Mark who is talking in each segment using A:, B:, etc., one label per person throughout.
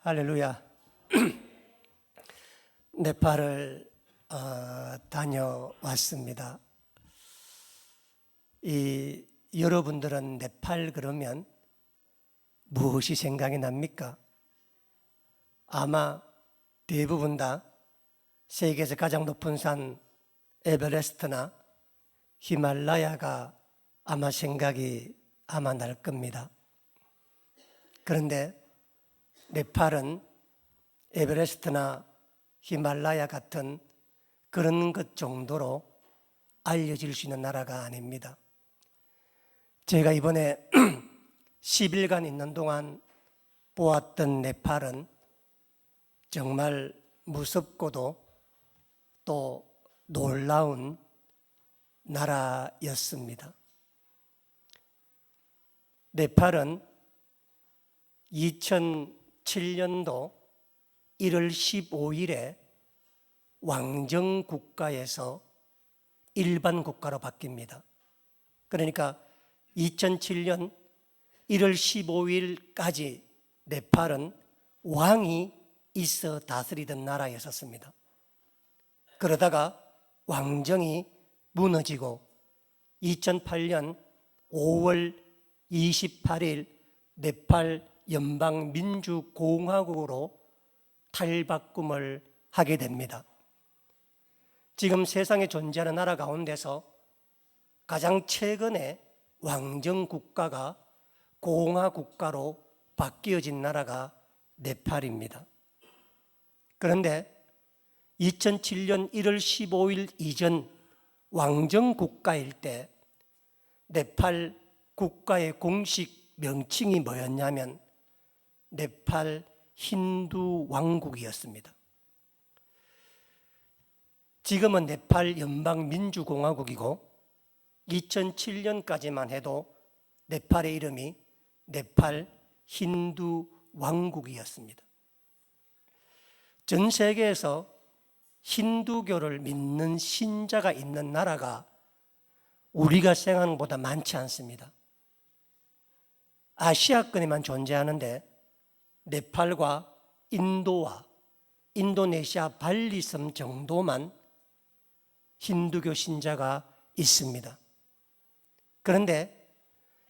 A: 할렐루야. 네팔을 다녀왔습니다. 여러분들은 네팔 그러면 무엇이 생각이 납니까? 아마 대부분 다 세계에서 가장 높은 산 에베레스트나 히말라야가 아마 생각이 날 겁니다. 그런데 네팔은 에베레스트나 히말라야 같은 그런 것 정도로 알려질 수 있는 나라가 아닙니다. 제가 이번에 10일간 있는 동안 보았던 네팔은 정말 무섭고도 또 놀라운 나라였습니다. 네팔은 2007년도 1월 15일에 왕정국가에서 일반 국가로 바뀝니다. 그러니까 2007년 1월 15일까지 네팔은 왕이 있어 다스리던 나라였었습니다. 그러다가 왕정이 무너지고 2008년 5월 28일 네팔 연방민주공화국으로 탈바꿈을 하게 됩니다. 지금 세상에 존재하는 나라 가운데서 가장 최근에 왕정국가가 공화국가로 바뀌어진 나라가 네팔입니다. 그런데 2007년 1월 15일 이전 왕정국가일 때 네팔 국가의 공식 명칭이 뭐였냐면 네팔 힌두 왕국이었습니다. 지금은 네팔 연방민주공화국이고 2007년까지만 해도 네팔의 이름이 네팔 힌두 왕국이었습니다. 전 세계에서 힌두교를 믿는 신자가 있는 나라가 우리가 생각하는 것보다 많지 않습니다. 아시아권에만 존재하는데 네팔과 인도와 인도네시아 발리섬 정도만 힌두교 신자가 있습니다. 그런데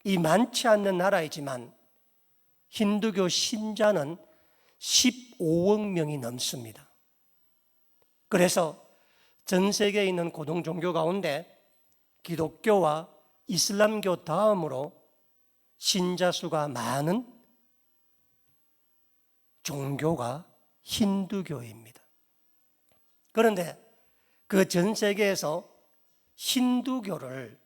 A: 이 많지 않는 나라이지만 힌두교 신자는 15억 명이 넘습니다. 그래서 전 세계에 있는 고등 종교 가운데 기독교와 이슬람교 다음으로 신자 수가 많은 종교가 힌두교입니다. 그런데 그 전 세계에서 힌두교를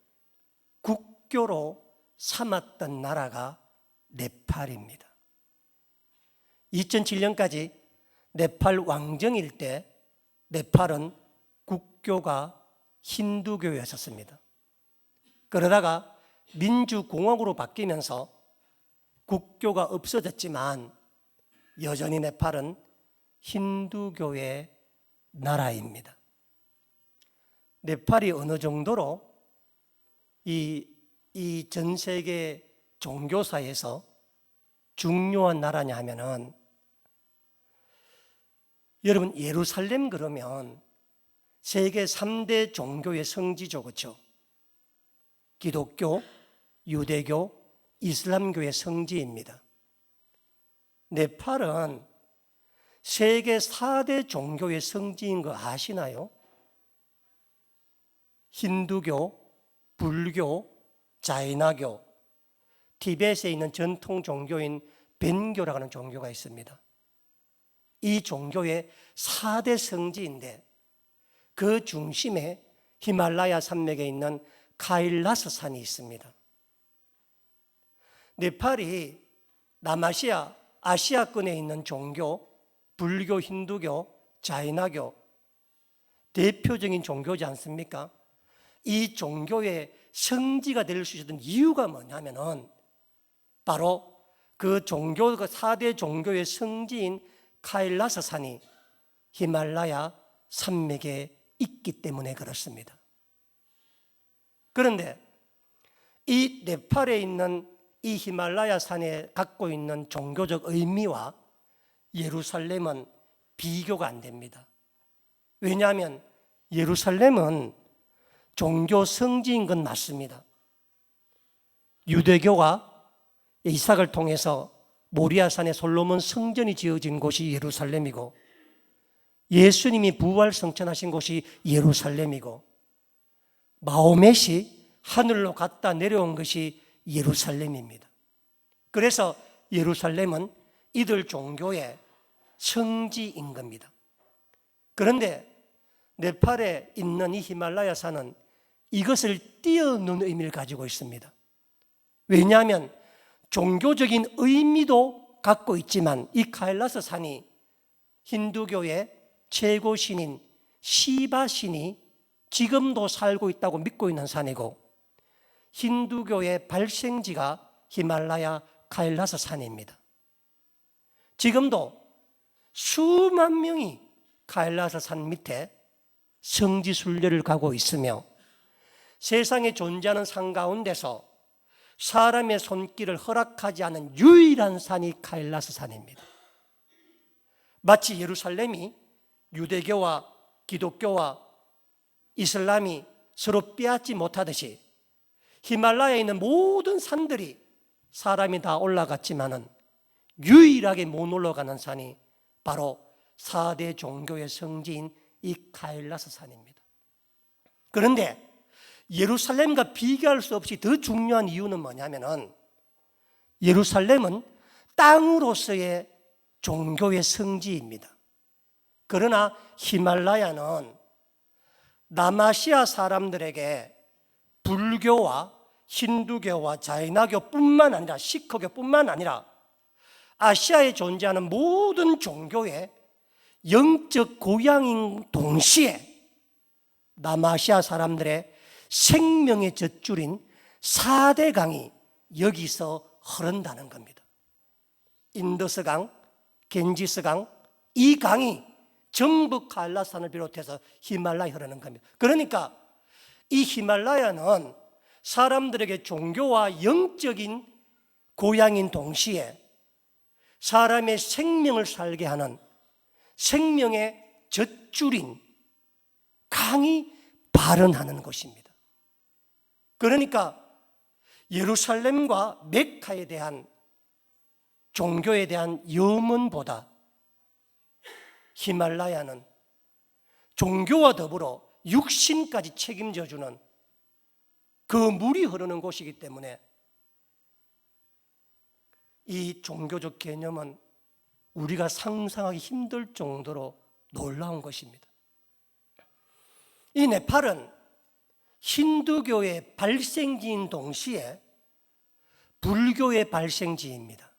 A: 국교로 삼았던 나라가 네팔입니다. 2007년까지 네팔 왕정일 때 네팔은 국교가 힌두교였었습니다. 그러다가 민주공화국으로 바뀌면서 국교가 없어졌지만 여전히 네팔은 힌두교의 나라입니다. 네팔이 어느 정도로 이 전 세계 종교사에서 중요한 나라냐 하면은, 여러분 예루살렘 그러면 세계 3대 종교의 성지죠, 그렇죠? 기독교, 유대교, 이슬람교의 성지입니다. 네팔은 세계 4대 종교의 성지인 거 아시나요? 힌두교, 불교, 자이나교, 티벳에 있는 전통 종교인 벤교라고 하는 종교가 있습니다. 이 종교의 4대 성지인데 그 중심에 히말라야 산맥에 있는 카일라스 산이 있습니다. 네팔이 남아시아, 아시아권에 있는 종교, 불교, 힌두교, 자이나교 대표적인 종교지 않습니까? 이 종교의 성지가 될 수 있었던 이유가 뭐냐면은 바로 그 종교, 그 4대 종교의 성지인 카일라스 산이 히말라야 산맥에 있기 때문에 그렇습니다. 그런데 이 네팔에 있는 이 히말라야 산에 갖고 있는 종교적 의미와 예루살렘은 비교가 안 됩니다. 왜냐하면 예루살렘은 종교 성지인 건 맞습니다. 유대교가 이삭을 통해서 모리아산에 솔로몬 성전이 지어진 곳이 예루살렘이고, 예수님이 부활 성천하신 곳이 예루살렘이고, 마호멧이 하늘로 갔다 내려온 것이 예루살렘입니다. 그래서 예루살렘은 이들 종교의 성지인 겁니다. 그런데 네팔에 있는 이 히말라야 산은 이것을 뛰어넘는 의미를 가지고 있습니다. 왜냐하면 종교적인 의미도 갖고 있지만 이 카일라사 산이 힌두교의 최고 신인 시바 신이 지금도 살고 있다고 믿고 있는 산이고, 힌두교의 발생지가 히말라야 카일라사 산입니다. 지금도 수만 명이 카일라사 산 밑에 성지 순례를 가고 있으며, 세상에 존재하는 산 가운데서 사람의 손길을 허락하지 않은 유일한 산이 카일라사 산입니다. 마치 예루살렘이 유대교와 기독교와 이슬람이 서로 빼앗지 못하듯이 히말라야에 있는 모든 산들이 사람이 다 올라갔지만은 유일하게 못 올라가는 산이 바로 4대 종교의 성지인 이 카일라사 산입니다. 그런데 예루살렘과 비교할 수 없이 더 중요한 이유는 뭐냐면은, 예루살렘은 땅으로서의 종교의 성지입니다. 그러나 히말라야는 남아시아 사람들에게 불교와 힌두교와 자이나교뿐만 아니라 시크교뿐만 아니라 아시아에 존재하는 모든 종교의 영적 고향인 동시에 남아시아 사람들의 생명의 젖줄인 4대 강이 여기서 흐른다는 겁니다. 인더스강, 겐지스강, 이 강이 전부 카일라산을 비롯해서 히말라야에 흐르는 겁니다. 그러니까 이 히말라야는 사람들에게 종교와 영적인 고향인 동시에 사람의 생명을 살게 하는 생명의 젖줄인 강이 발현하는 곳입니다. 그러니까 예루살렘과 메카에 대한 종교에 대한 염원보다 히말라야는 종교와 더불어 육신까지 책임져주는 그 물이 흐르는 곳이기 때문에 이 종교적 개념은 우리가 상상하기 힘들 정도로 놀라운 것입니다. 이 네팔은 힌두교의 발생지인 동시에 불교의 발생지입니다.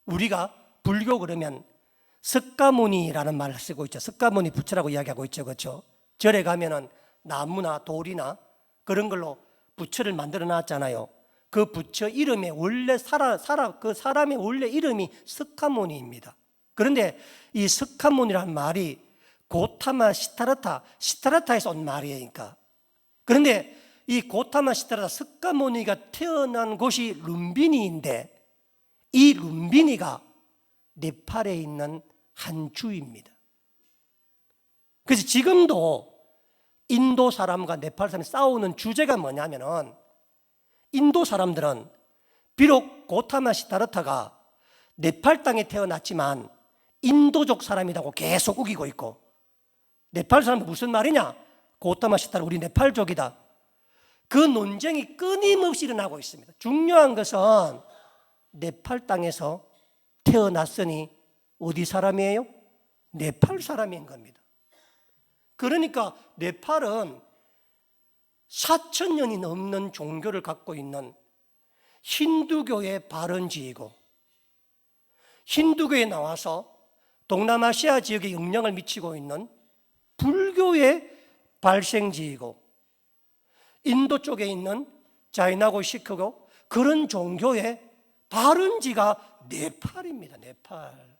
A: 우리가 불교 그러면 석가모니라는 말을 쓰고 있죠. 석가모니 부처라고 이야기하고 있죠. 그렇죠? 절에 가면은 나무나 돌이나 그런 걸로 부처를 만들어 놨잖아요. 그 부처 이름의 원래 그 사람의 원래 이름이 석가모니입니다. 그런데 이 석가모니라는 말이 고타마 시타라타에서 온 말이니까. 그런데 이 고타마 시타라타 석가모니가 태어난 곳이 룸비니인데, 이 룸비니가 네팔에 있는 한 주입니다. 그래서 지금도 인도 사람과 네팔 사람이 싸우는 주제가 뭐냐면은, 인도 사람들은 비록 고타마 시타르타가 네팔 땅에 태어났지만 인도족 사람이라고 계속 우기고 있고, 네팔 사람은 무슨 말이냐? 고타마 시타르타 우리 네팔족이다. 그 논쟁이 끊임없이 일어나고 있습니다. 중요한 것은 네팔 땅에서 태어났으니 어디 사람이에요? 네팔 사람인 겁니다. 그러니까 네팔은 4,000년이 넘는 종교를 갖고 있는 힌두교의 발원지이고, 힌두교에 나와서 동남아시아 지역에 영향을 미치고 있는 불교의 발생지이고, 인도 쪽에 있는 자이나고 시크교 그런 종교의 발원지가 네팔입니다. 네팔.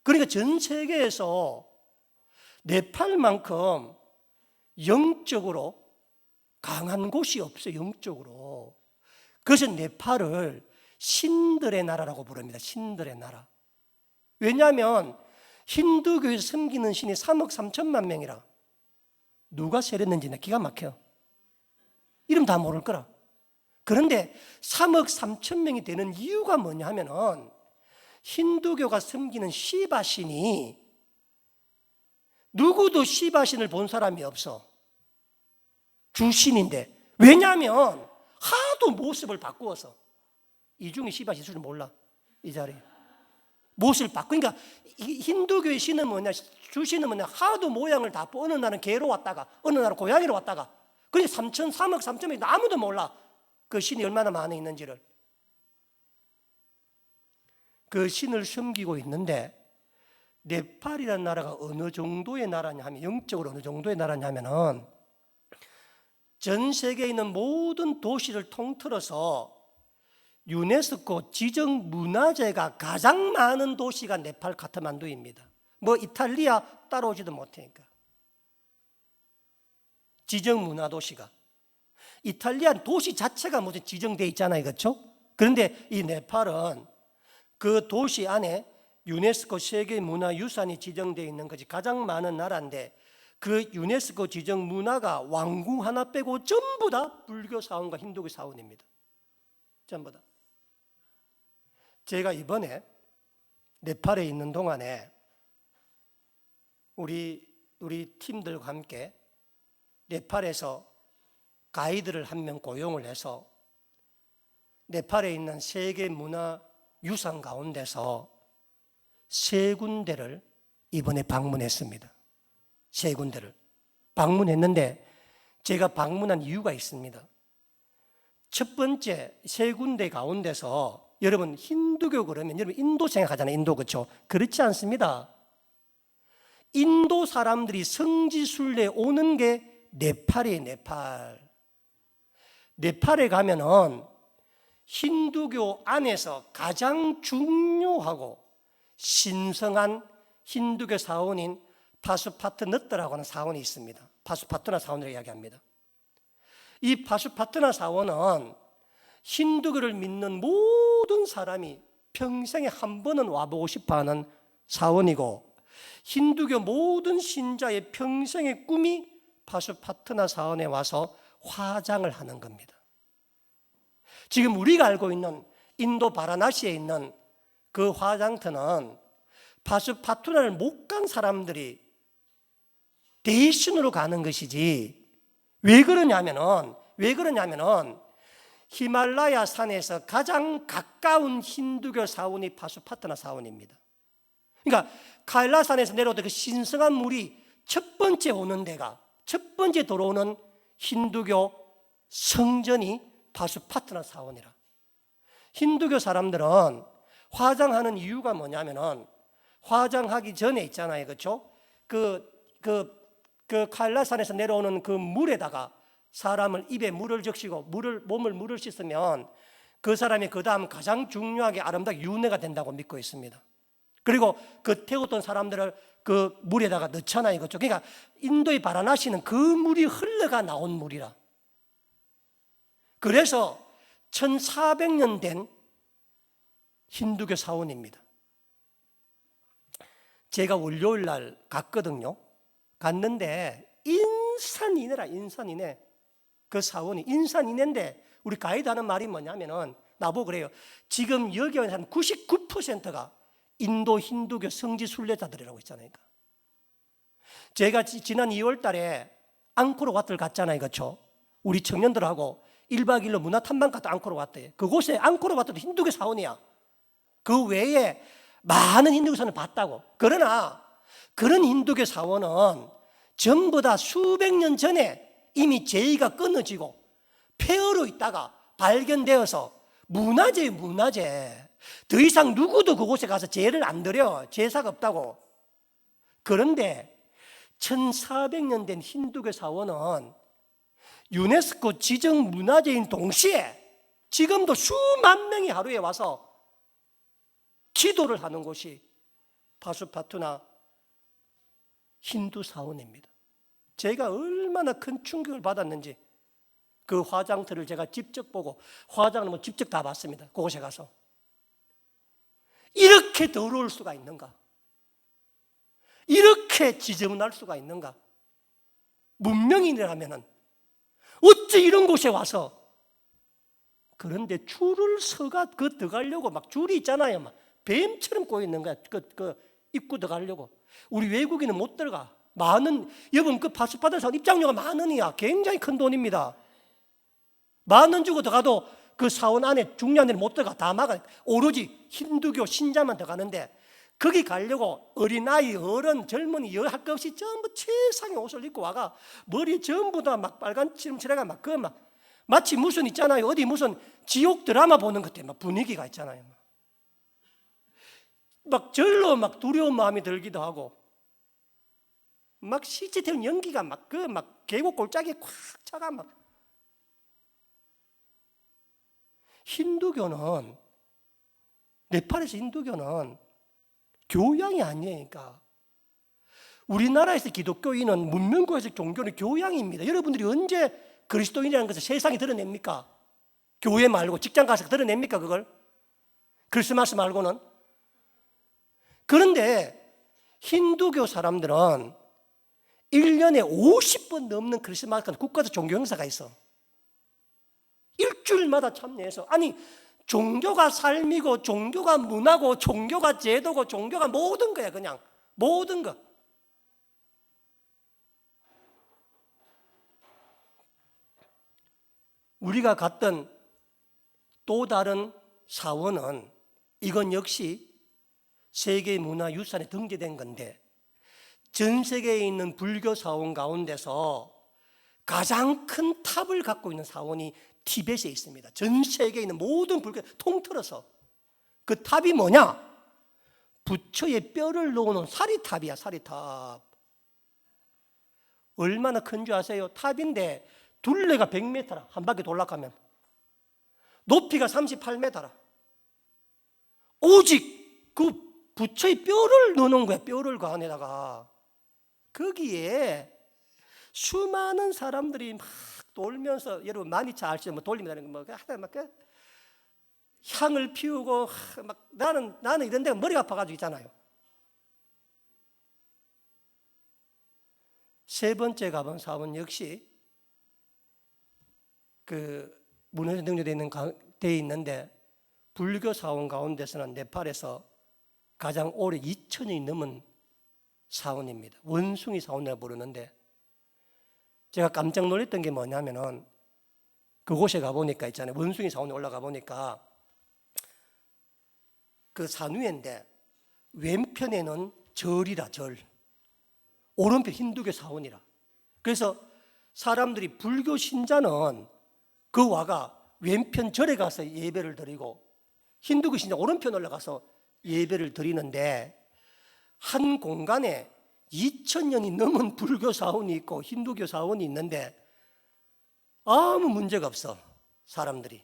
A: 그러니까 전 세계에서 네팔만큼 영적으로 강한 곳이 없어요. 영적으로. 그래서 네팔을 신들의 나라라고 부릅니다. 신들의 나라. 왜냐하면 힌두교에서 섬기는 신이 3억 3천만 명이라. 누가 세렸는지는 기가 막혀. 이름 다 모를 거라. 그런데 3억 3천 명이 되는 이유가 뭐냐 하면은 힌두교가 섬기는 시바신이 누구도 시바신을 본 사람이 없어. 주신인데. 왜냐하면 하도 모습을 바꾸어서. 이중에 시바신 수준 몰라. 이 자리에. 모습을 바꾸니까 힌두교의 신은 뭐냐, 주신은 뭐냐, 하도 모양을 다 어느 날은 개로 왔다가 어느 날은 고양이로 왔다가 그러니 3억 3천 명이 아무도 몰라. 그 신이 얼마나 많이 있는지를. 그 신을 섬기고 있는데 네팔이라는 나라가 어느 정도의 나라냐 하면, 영적으로 어느 정도의 나라냐 하면은 전 세계에 있는 모든 도시를 통틀어서 유네스코 지정 문화재가 가장 많은 도시가 네팔 카트만두입니다. 뭐 이탈리아 따라오지도 못하니까. 지정 문화 도시가. 이탈리아 도시 자체가 무슨 지정돼 있잖아요. 그렇죠? 그런데 이 네팔은 그 도시 안에 유네스코 세계문화유산이 지정되어 있는 것이 가장 많은 나라인데, 그 유네스코 지정 문화가 왕궁 하나 빼고 전부 다 불교 사원과 힌두교 사원입니다. 전부 다. 제가 이번에 네팔에 있는 동안에 우리 팀들과 함께 네팔에서 가이드를 한 명 고용을 해서 네팔에 있는 세계문화유산 가운데서 3군데를 이번에 방문했습니다. 3군데를 방문했는데 제가 방문한 이유가 있습니다. 첫 번째, 3군데 가운데서 여러분 힌두교 그러면 여러분 인도 생각하잖아요. 인도, 그렇죠? 그렇지 않습니다. 인도 사람들이 성지순례 오는 게 네팔이에요. 네팔에 가면은 힌두교 안에서 가장 중요하고 신성한 힌두교 사원인 파수파트너트라고 하는 사원이 있습니다. 파수파트나 사원을 이야기합니다. 이 파수파트나 사원은 힌두교를 믿는 모든 사람이 평생에 한 번은 와보고 싶어하는 사원이고, 힌두교 모든 신자의 평생의 꿈이 파수파트나 사원에 와서 화장을 하는 겁니다. 지금 우리가 알고 있는 인도 바라나시에 있는 그 화장터는 파수파트나를 못 간 사람들이 대신으로 가는 것이지. 왜 그러냐면은 히말라야 산에서 가장 가까운 힌두교 사원이 파수파트나 사원입니다. 그러니까 카일라산에서 내려오던 그 신성한 물이 첫 번째 오는 데가, 첫 번째 들어오는 힌두교 성전이 파수파트나 사원이라. 힌두교 사람들은 화장하는 이유가 뭐냐면은 화장하기 전에 있잖아요. 그렇죠? 그 카일라산에서 내려오는 그 물에다가 사람을 입에 물을 적시고 몸을 씻으면 그 사람이 그 다음 가장 중요하게 아름답게 윤회가 된다고 믿고 있습니다. 그리고 그 태웠던 사람들을 그 물에다가 넣잖아요. 그렇죠? 그러니까 인도의 바라나시는 그 물이 흘러가 나온 물이라. 그래서 1400년 된 힌두교 사원입니다. 제가 월요일 날 갔거든요. 갔는데 인산이네. 그 사원이 인산이네인데 우리 가이드 하는 말이 뭐냐면은 나보고 그래요. 지금 여기 온 한 99%가 인도 힌두교 성지 순례자들이라고 했잖아요. 제가 지난 2월 달에 앙코르와트를 갔잖아요. 그렇죠? 우리 청년들하고 1박 2일로 문화 탐방 갔다 앙코르와트에. 그곳에 앙코르와트도 힌두교 사원이야. 그 외에 많은 힌두교 사원을 봤다고. 그러나 그런 힌두교 사원은 전부 다 수백 년 전에 이미 제의가 끊어지고 폐허로 있다가 발견되어서 문화재. 더 이상 누구도 그곳에 가서 제를 안 드려. 제사가 없다고. 그런데 1400년 된 힌두교 사원은 유네스코 지정 문화재인 동시에 지금도 수만 명이 하루에 와서 기도를 하는 곳이 파수파트나 힌두 사원입니다. 제가 얼마나 큰 충격을 받았는지 그 화장터를 제가 직접 보고 화장을 뭐 직접 다 봤습니다. 그곳에 가서. 이렇게 더러울 수가 있는가? 이렇게 지저분할 수가 있는가? 문명인이라면은 어찌 이런 곳에 와서, 그런데 줄을 서가 그 들어가려고 막 줄이 있잖아요. 막 뱀처럼 꼬여 있는 거야. 그 입구 들어가려고. 우리 외국인은 못 들어가. 여러분 그 파스포트 사원 입장료가 10,000원이야. 굉장히 큰 돈입니다. 10,000원 주고 들어가도 그 사원 안에 중요한 데는 못 들어가. 다 막아. 오로지 힌두교 신자만 들어가는데, 거기 가려고 어린아이, 어른, 젊은이 할 것 없이 전부 최상의 옷을 입고 와가 머리 전부 다 막 빨간 칠칠해가 막 마치 무슨 있잖아요. 어디 무슨 지옥 드라마 보는 것 같아. 막 분위기가 있잖아요. 막 절로 막 두려운 마음이 들기도 하고, 막 시체태운 연기가 막 계곡 골짜기에 꽉 차가 막. 힌두교는, 네팔에서 힌두교는 교양이 아니니까. 우리나라에서 기독교인은 문명국에서 종교는 교양입니다. 여러분들이 언제 그리스도인이라는 것을 세상에 드러냅니까? 교회 말고 직장 가서 드러냅니까 그걸? 크리스마스 말고는? 그런데 힌두교 사람들은 1년에 50번 넘는 크리스마스 국가적 종교 행사가 있어. 일주일마다 참여해서. 아니, 종교가 삶이고 종교가 문화고 종교가 제도고 종교가 모든 거야. 그냥 모든 거. 우리가 갔던 또 다른 사원은, 이건 역시 세계문화유산에 등재된 건데, 전 세계에 있는 불교 사원 가운데서 가장 큰 탑을 갖고 있는 사원이 티벳에 있습니다. 전 세계에 있는 모든 불교 통틀어서. 그 탑이 뭐냐? 부처의 뼈를 놓는 사리탑이야. 사리탑. 얼마나 큰 줄 아세요? 탑인데 둘레가 100m라. 한 바퀴 돌락하면. 높이가 38m라. 오직 그 부처의 뼈를 넣는 거야. 뼈를 그 안에다가. 거기에 수많은 사람들이 막 돌면서, 여러분 많이 잘 아시죠? 돌리면 뭐 하다 막 향을 피우고 막 나는 이런 데가 머리가 아파가지고 있잖아요. 세 번째 가본 사원 역시 그 문화재 등재되어 있는데, 불교 사원 가운데서는 네팔에서 가장 오래 2,000년이 넘은 사원입니다. 원숭이 사원이라고 부르는데, 제가 깜짝 놀랐던 게 뭐냐면은, 그곳에 가보니까 있잖아요. 원숭이 사원에 올라가 보니까 그 산 위인데 왼편에는 절이라, 절. 오른편 힌두교 사원이라. 그래서 사람들이, 불교 신자는 그 와가 왼편 절에 가서 예배를 드리고, 힌두교 신자 오른편 올라가서 예배를 드리는데, 한 공간에 2,000년이 넘은 불교 사원이 있고 힌두교 사원이 있는데 아무 문제가 없어, 사람들이.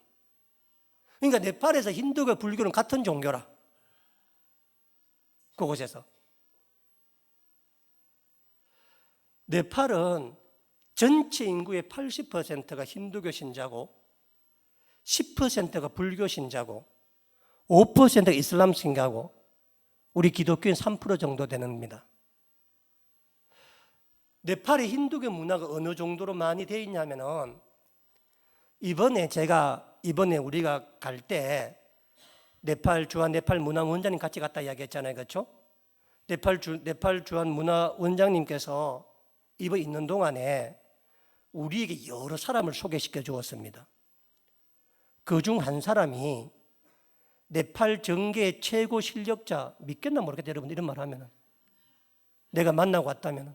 A: 그러니까 네팔에서 힌두교, 불교는 같은 종교라. 그곳에서. 네팔은 전체 인구의 80%가 힌두교 신자고 10%가 불교 신자고 5%가 이슬람 신자고 우리 기독교인 3% 정도 되는 겁니다. 네팔의 힌두교 문화가 어느 정도로 많이 되어 있냐면은, 이번에 우리가 갈 때 네팔 주한 네팔 문화 원장님 같이 갔다 이야기했잖아요. 그렇죠? 네팔 주한 문화 원장님께서 이번 있는 동안에 우리에게 여러 사람을 소개시켜 주었습니다. 그중 한 사람이 네팔 정계 최고 실력자, 믿겠나 모르겠다 여러분, 이런 말 하면은, 내가 만나고 왔다면은,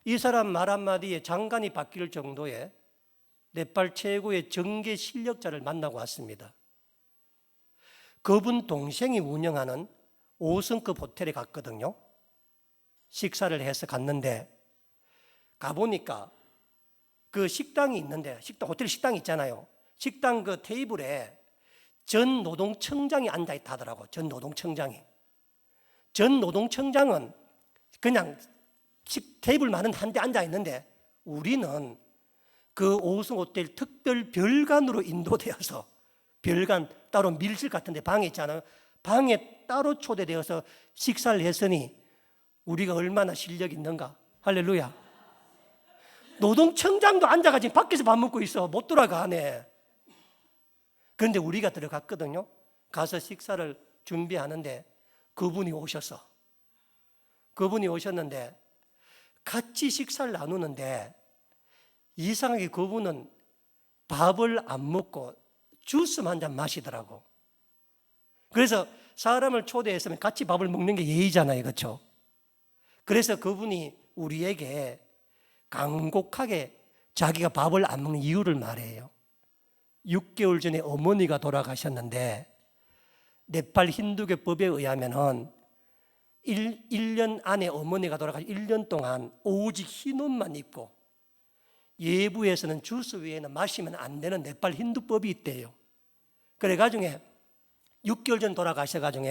A: 이 사람 말 한마디에 장관이 바뀔 정도의 네팔 최고의 정계 실력자를 만나고 왔습니다. 그분 동생이 운영하는 5성급 호텔에 갔거든요. 식사를 해서 갔는데, 가보니까 그 식당이 있는데, 호텔 식당이 있잖아요. 식당 그 테이블에 전 노동청장이 앉아있다 하더라고. 전 노동청장이. 전 노동청장은 그냥 테이블 많은 한 대 앉아있는데, 우리는 그 5성 호텔 특별 별관으로 인도되어서, 별관 따로 밀실 같은데 방에 있잖아요. 방에 따로 초대되어서 식사를 했으니 우리가 얼마나 실력이 있는가. 할렐루야. 노동청장도 앉아가지고 밖에서 밥 먹고 있어. 못 돌아가네. 그런데 우리가 들어갔거든요. 가서 식사를 준비하는데 그분이 오셨어. 그분이 오셨는데 같이 식사를 나누는데 이상하게 그분은 밥을 안 먹고 주스 한 잔 마시더라고. 그래서 사람을 초대했으면 같이 밥을 먹는 게 예의잖아요. 그렇죠? 그래서 그분이 우리에게 간곡하게 자기가 밥을 안 먹는 이유를 말해요. 6개월 전에 어머니가 돌아가셨는데 네팔 힌두교법에 의하면은 1년 안에 어머니가 돌아가서 1년 동안 오직 흰 옷만 입고 예부에서는 주스 외에는 마시면 안 되는 네팔 힌두법이 있대요. 그래가지고 6개월 전 돌아가셔가지고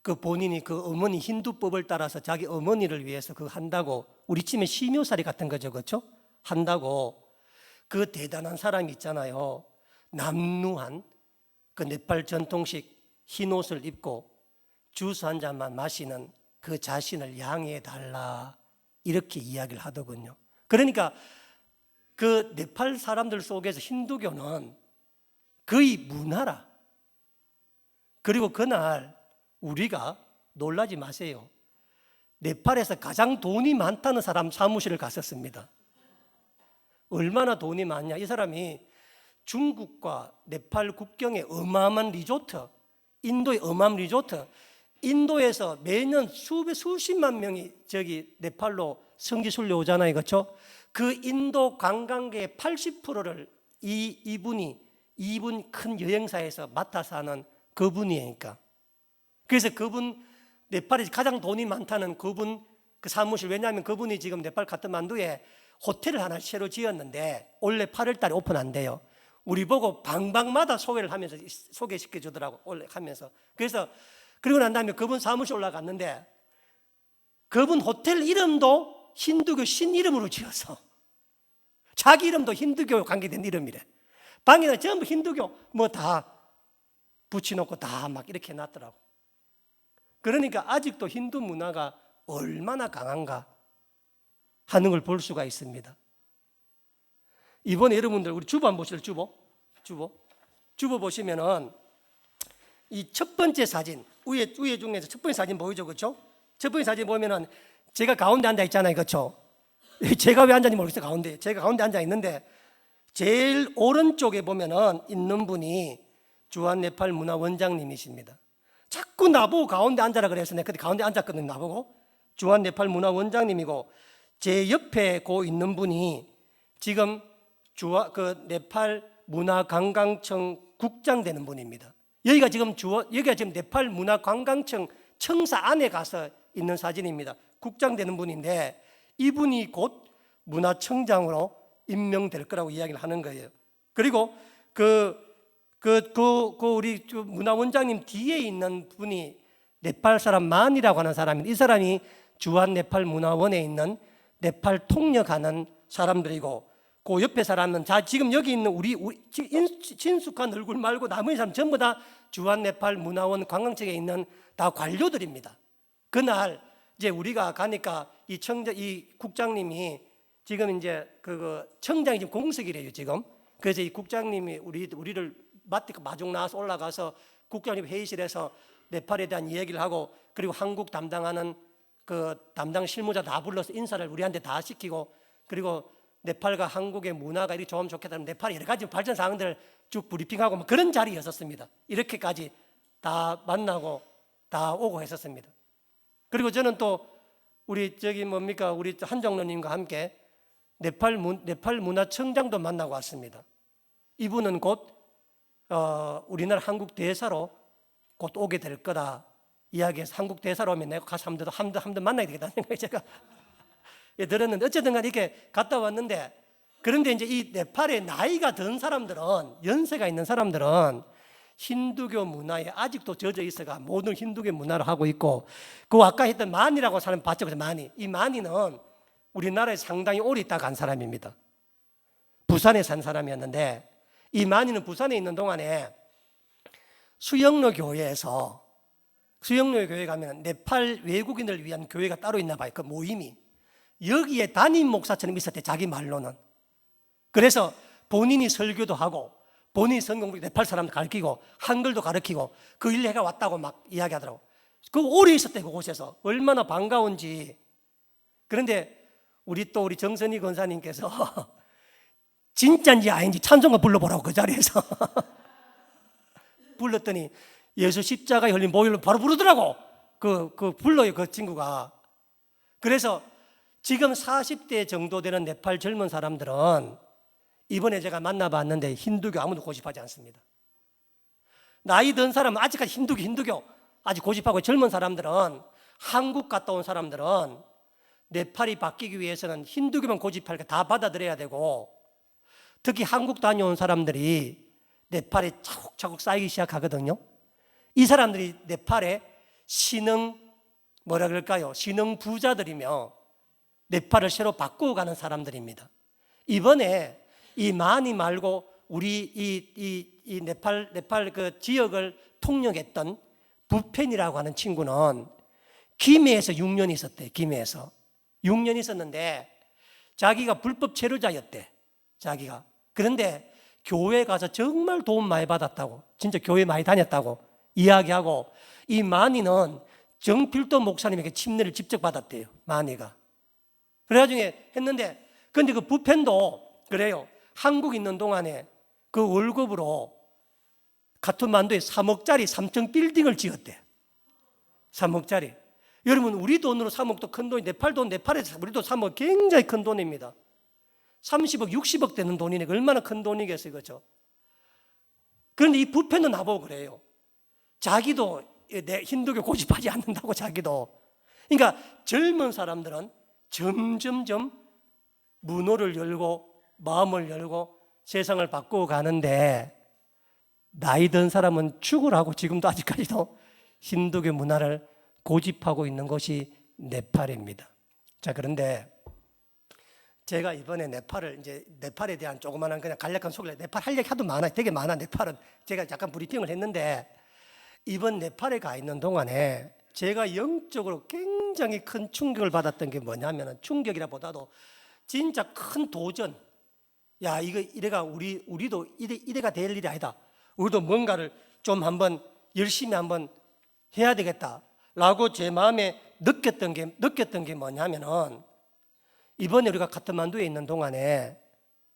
A: 그 본인이 그 어머니 힌두법을 따라서 자기 어머니를 위해서 그거 한다고, 우리 집에 시묘살이 같은 거죠. 그렇죠? 한다고 그 대단한 사람이 있잖아요. 남루한 그 네팔 전통식 흰 옷을 입고 주스 한 잔만 마시는 그 자신을 양해해 달라, 이렇게 이야기를 하더군요. 그러니까 그 네팔 사람들 속에서 힌두교는 거의 문화라. 그리고 그날 우리가 놀라지 마세요. 네팔에서 가장 돈이 많다는 사람 사무실을 갔었습니다. 얼마나 돈이 많냐. 이 사람이 중국과 네팔 국경에 어마어마한 리조트, 인도의 어마어마한 리조트, 인도에서 매년 수십만 명이 저기 네팔로 성지순례 오잖아요. 그렇죠? 그 인도 관광객의 80%를 이분 큰 여행사에서 맡아서 하는 그분이니까. 그래서 그분, 네팔에서 가장 돈이 많다는 그분 그 사무실, 왜냐하면 그분이 지금 네팔 카트만두에 호텔을 하나 새로 지었는데 원래 8월 달에 오픈한대요. 우리 보고 방방마다 소개를 하면서 소개시켜 주더라고. 원래 하면서. 그래서 그리고 난 다음에 그분 사무실 올라갔는데 그분 호텔 이름도 힌두교 신 이름으로 지어서 자기 이름도 힌두교 관계된 이름이래. 방에는 전부 힌두교 뭐 다 붙여놓고 다 막 이렇게 해놨더라고. 그러니까 아직도 힌두 문화가 얼마나 강한가 하는 걸 볼 수가 있습니다. 이번에 여러분들 우리 주보 한번 보실래요? 주보 보시면은 이 첫 번째 사진, 위에 중에서 첫 번째 사진 보이죠? 그렇죠? 첫 번째 사진 보면은 제가 가운데 앉아 있잖아요. 그렇죠? 제가 왜 앉았는지 모르겠어요. 가운데. 제가 가운데 앉아 있는데 제일 오른쪽에 보면은 있는 분이 주한 네팔 문화 원장님이십니다. 자꾸 나보고 가운데 앉아라 그래서 내가 그때 가운데 앉았거든요. 나보고. 주한 네팔 문화 원장님이고 제 옆에 고 있는 분이 지금 그 네팔 문화관광청 국장 되는 분입니다. 여기가 지금 네팔 문화관광청 청사 안에 가서 있는 사진입니다. 국장 되는 분인데 이분이 곧 문화청장으로 임명될 거라고 이야기를 하는 거예요. 그리고 우리 문화원장님 뒤에 있는 분이 네팔 사람 만이라고 하는 사람인데 이 사람이 주한 네팔 문화원에 있는 네팔 통역하는 사람들이고 그 옆에 사람은 지금 여기 있는 우리 친숙한 얼굴 말고 나머지 사람 전부 다 주한 네팔 문화원 관광청에 있는 다 관료들입니다. 그날 이제 우리가 가니까 이 국장님이 지금 이제 청장이 지금 공석이래요 지금. 그래서 이 국장님이 우리를 마중 나와서 올라가서 국장님 회의실에서 네팔에 대한 이야기를 하고 그리고 한국 담당하는 그 담당 실무자 다 불러서 인사를 우리한테 다 시키고 그리고 네팔과 한국의 문화가 이렇게 좋으면 좋겠다는 네팔의 여러 가지 발전 사항들을 쭉 브리핑하고 뭐 그런 자리였었습니다. 이렇게까지 다 만나고 다 오고 했었습니다. 그리고 저는 또 우리 우리 한정로님과 함께 네팔 문화청장도 만나고 왔습니다. 이분은 곧 우리나라 한국 대사로 곧 오게 될 거다 이야기해서 한국 대사로 오면 내가 가서 한번 만나야 되겠다는 생각이 제가 들었는데 어쨌든 간에 이렇게 갔다 왔는데 그런데 이제 이 네팔에 나이가 든 사람들은 연세가 있는 사람들은 힌두교 문화에 아직도 젖어 있어가 모든 힌두교 문화를 하고 있고 그 아까 했던 만이라고 사람 봤죠? 그래서 이 만이는 우리나라에 상당히 오래 있다 간 사람입니다. 부산에 산 사람이었는데, 이 만이는 부산에 있는 동안에 수영로 교회에서, 수영로 교회 가면 네팔 외국인을 위한 교회가 따로 있나 봐요. 그 모임이. 여기에 담임 목사처럼 있었대, 자기 말로는. 그래서 본인이 설교도 하고 본인이 성경 네팔 사람들 가르치고 한글도 가르치고 그 일 해가 왔다고 막 이야기하더라고. 그 오래 있었대, 그곳에서. 얼마나 반가운지. 그런데 우리 정선희 권사님께서 진짜인지 아닌지 찬송가 불러보라고, 그 자리에서. 불렀더니 예수 십자가에 흘린 보혈로 바로 부르더라고. 불러요, 그 친구가. 그래서 지금 40대 정도 되는 네팔 젊은 사람들은 이번에 제가 만나봤는데 힌두교 아무도 고집하지 않습니다. 나이 든 사람은 아직까지 힌두교 아직 고집하고, 젊은 사람들은, 한국 갔다 온 사람들은 네팔이 바뀌기 위해서는 힌두교만 고집하니까 다 받아들여야 되고, 특히 한국 다녀온 사람들이 네팔에 차곡차곡 쌓이기 시작하거든요. 이 사람들이 네팔의 신흥 신흥 부자들이며 네팔을 새로 바꾸어 가는 사람들입니다. 이번에 이 마니 말고 우리 이 네팔 그 지역을 통역했던 부펜이라고 하는 친구는 김해에서 6년 있었대. 김해에서 6년 있었는데 자기가 불법 체류자였대, 자기가. 그런데 교회 가서 정말 도움 많이 받았다고, 진짜 교회 많이 다녔다고 이야기하고, 이 마니는 정필도 목사님에게 침례를 직접 받았대요, 마니가. 그래가지고 했는데, 근데 그 부펜도 그래요. 한국 있는 동안에 그 월급으로 카트만두에 3억짜리 3층 빌딩을 지었대. 3억짜리. 여러분, 우리 돈으로 3억도 큰 돈이, 네팔 돈, 네팔에서 우리도 3억 굉장히 큰 돈입니다. 30억, 60억 되는 돈이네. 얼마나 큰 돈이겠어요, 그렇죠? 그런데 이 부펜도 나보고 그래요. 자기도 힌두교 고집하지 않는다고, 자기도. 그러니까 젊은 사람들은 점점점 문호를 열고 마음을 열고 세상을 바꾸어 가는데, 나이 든 사람은 죽으라고 지금도 아직까지도 힌두교 문화를 고집하고 있는 곳이 네팔입니다. 자, 그런데 제가 이번에 네팔에 대한 조그마한 그냥 간략한 소개를, 네팔 할 얘기 하도 많아요. 되게 많아, 네팔은. 제가 약간 브리핑을 했는데, 이번 네팔에 가 있는 동안에 제가 영적으로 굉장히 큰 충격을 받았던 게 뭐냐면, 충격이라보다도 진짜 큰 도전. 야, 이래가 우리도 이래가 될 일이 아니다. 우리도 뭔가를 좀 한번 열심히 한번 해야 되겠다라고 제 마음에 느꼈던 게 뭐냐면은, 이번에 우리가 카트만두에 있는 동안에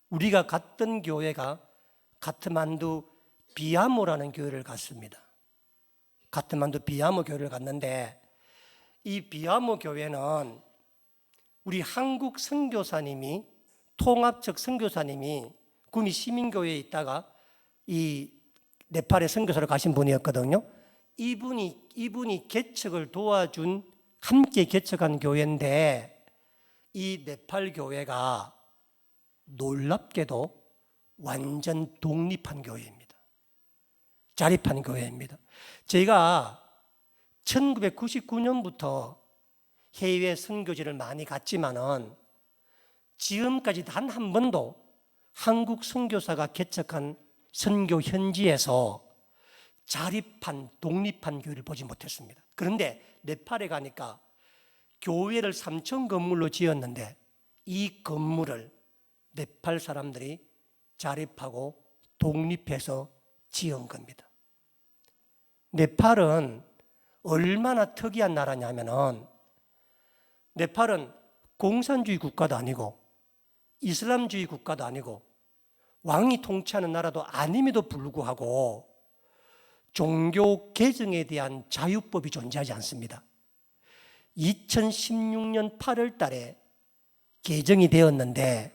A: 우리가 갔던 교회가 카트만두 비아모라는 교회를 갔습니다. 카트만두 비아모 교회를 갔는데, 이 비아모 교회는 우리 한국 선교사님이, 통합적 선교사님이 구미 시민교회에 있다가 이 네팔에 선교사로 가신 분이었거든요. 이분이 개척을 도와준, 함께 개척한 교회인데, 이 네팔 교회가 놀랍게도 완전 독립한 교회입니다. 자립한 교회입니다. 제가 1999년부터 해외 선교지를 많이 갔지만은 지금까지 단 한 번도 한국 선교사가 개척한 선교 현지에서 자립한 독립한 교회를 보지 못했습니다. 그런데 네팔에 가니까 교회를 3층 건물로 지었는데, 이 건물을 네팔 사람들이 자립하고 독립해서 지은 겁니다. 네팔은 얼마나 특이한 나라냐면은, 네팔은 공산주의 국가도 아니고 이슬람주의 국가도 아니고 왕이 통치하는 나라도 아님에도 불구하고 종교 개정에 대한 자유법이 존재하지 않습니다. 2016년 8월 달에 개정이 되었는데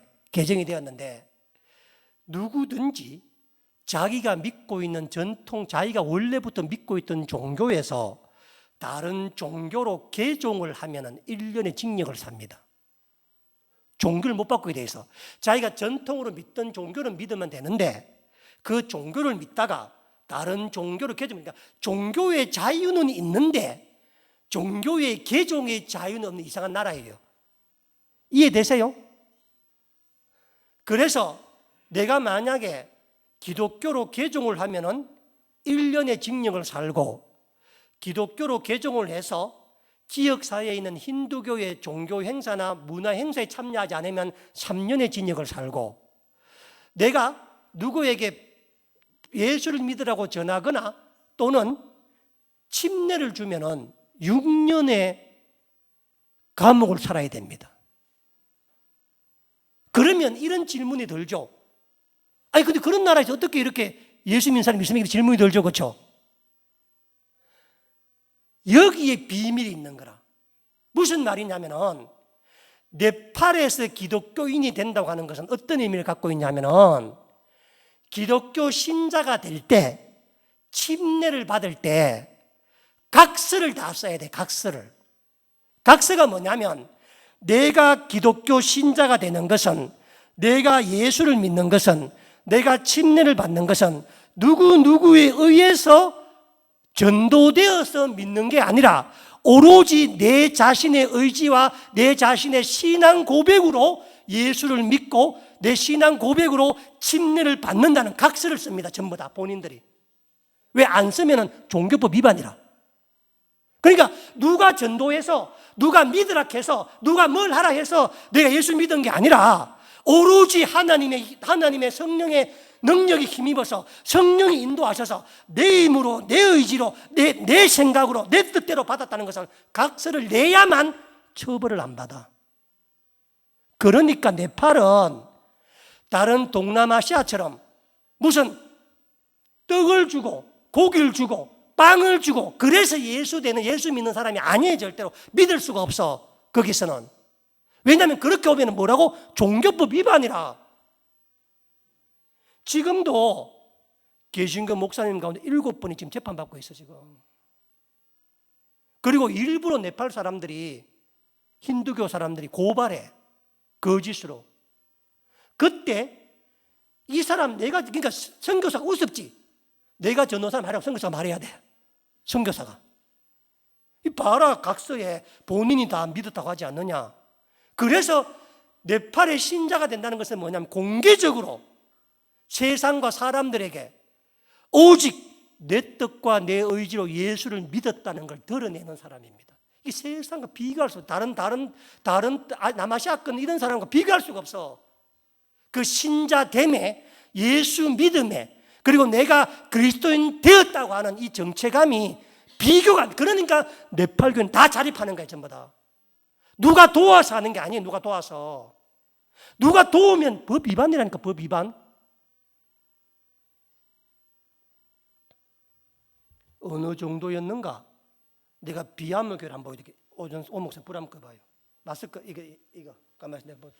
A: 누구든지 자기가 믿고 있는 전통, 자기가 원래부터 믿고 있던 종교에서 다른 종교로 개종을 하면 1년의 징역을 삽니다. 종교를 못 바꾸게 돼 있어. 자기가 전통으로 믿던 종교는 믿으면 되는데, 그 종교를 믿다가 다른 종교로 개종하니까 종교의 자유는 있는데 종교의 개종의 자유는 없는 이상한 나라예요. 이해되세요? 그래서 내가 만약에 기독교로 개종을 하면은 1년의 징역을 살고, 기독교로 개종을 해서 지역사회에 있는 힌두교의 종교 행사나 문화 행사에 참여하지 않으면 3년의 징역을 살고, 내가 누구에게 예수를 믿으라고 전하거나 또는 침례를 주면은 6년의 감옥을 살아야 됩니다. 그러면 이런 질문이 들죠. 아니 근데 그런 나라에서 어떻게 이렇게 예수 믿는 사람이 있으면 질문이 들죠, 그렇죠? 여기에 비밀이 있는 거라. 무슨 말이냐면은 네팔에서 기독교인이 된다고 하는 것은 어떤 의미를 갖고 있냐면은 기독교 신자가 될 때, 침례를 받을 때 각서를 다 써야 돼. 각서가 뭐냐면 내가 기독교 신자가 되는 것은, 내가 예수를 믿는 것은, 내가 침례를 받는 것은 누구누구에 의해서 전도되어서 믿는 게 아니라 오로지 내 자신의 의지와 내 자신의 신앙 고백으로 예수를 믿고 내 신앙 고백으로 침례를 받는다는 각서를 씁니다. 전부 다 본인들이. 왜 안 쓰면은 종교법 위반이라. 그러니까 누가 전도해서, 누가 믿으라 해서, 누가 뭘 하라 해서 내가 예수 믿은 게 아니라 오로지 하나님의 성령의 능력이 힘입어서 성령이 인도하셔서 내 힘으로, 내 의지로, 내 생각으로, 내 뜻대로 받았다는 것을 각서를 내야만 처벌을 안 받아. 그러니까 네팔은 다른 동남아시아처럼 무슨 떡을 주고 고기를 주고 빵을 주고 그래서 예수 믿는 사람이 아니에요. 절대로 믿을 수가 없어. 거기서는. 왜냐하면 그렇게 오면 뭐라고? 종교법 위반이라. 지금도 개신교 목사님 가운데 7분이 지금 재판받고 있어 지금. 그리고 일부러 네팔 사람들이, 힌두교 사람들이 고발해. 거짓으로. 그때 이 사람 그러니까 선교사가 우습지. 내가 전도사 말하고 선교사가 말해야 돼. 선교사가. 이 봐라, 각서에 본인이 다 믿었다고 하지 않느냐. 그래서 네팔의 신자가 된다는 것은 뭐냐면 공개적으로 세상과 사람들에게 오직 내 뜻과 내 의지로 예수를 믿었다는 걸 드러내는 사람입니다. 이 세상과 비교할 수, 다른 남아시아권 이런 사람과 비교할 수가 없어. 그 신자됨에, 예수 믿음에, 그리고 내가 그리스도인 되었다고 하는 이 정체감이 비교가, 그러니까 네팔교는 다 자립하는 거예요, 전부 다. 누가 도와서 하는 게 아니에요, 누가 도와서. 누가 도우면 법 위반이라니까, 법 위반. 어느 정도였는가? 내가 비하물 교회를 한번 이렇게 오목사 불 한번 꺼봐요. 맞을 거, 이거. 가만히 내가 뭐.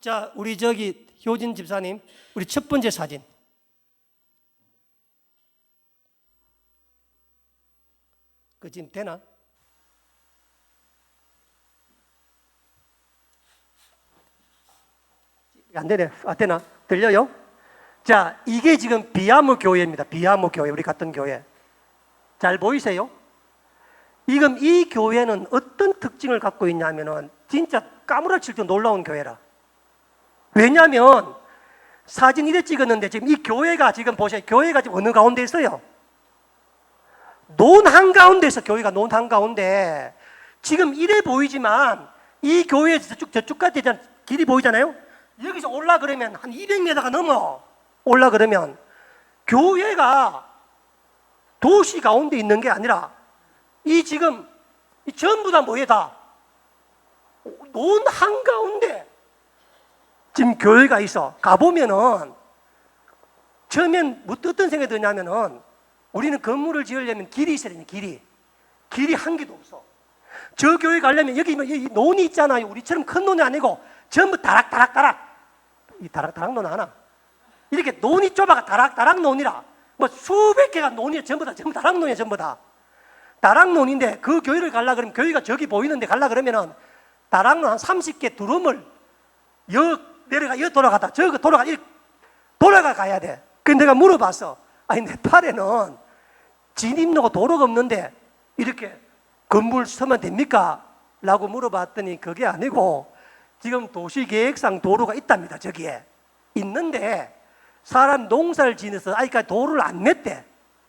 A: 자, 우리 저기 효진 집사님, 우리 첫 번째 사진. 그 지금 되나? 안 되네. 되나? 들려요? 자, 이게 지금 비하무 교회입니다. 비하무 교회, 우리 갔던 교회. 잘 보이세요? 지금 이 교회는 어떤 특징을 갖고 있냐면은 진짜 까무라칠 줄 놀라운 교회라. 왜냐하면 사진 이래 찍었는데 지금 이 교회가 지금 보세요. 교회가 지금 어느 가운데 있어요? 논 한가운데 있어. 교회가 논 한가운데. 지금 이래 보이지만 이 교회에서 저쪽까지 길이 보이잖아요. 여기서 올라 그러면 한 200m가 넘어. 올라 그러면 교회가 도시 가운데 있는 게 아니라 이 지금 이 전부 다 뭐에 다 논 한가운데 지금 교회가 있어. 가보면은 처음엔 어떤 생각이 드냐면은 우리는 건물을 지으려면 길이 있어야 되는 길이 한 개도 없어. 저 교회 가려면 여기 논이 있잖아요. 우리처럼 큰 논이 아니고 전부 다락다락. 이 다락다락 논 하나. 이렇게 논이 좁아가 다락다락 논이라. 뭐 수백 개가 논이 전부 다락논이야. 전부 다 다락논인데 그 교회를 가려 그러면 교회가 저기 보이는데 가려 그러면은 다락논 한 30개 두름을 내려가 돌아갔다 저거 돌아가 가야 돼. 그래서 내가 물어봤어. 아니 네팔에는 진입로가 도로가 없는데 이렇게 건물 서면 됩니까? 라고 물어봤더니 그게 아니고 지금 도시계획상 도로가 있답니다. 저기에 있는데 사람 농사를 지내서 아직까지 도를 안 냈대.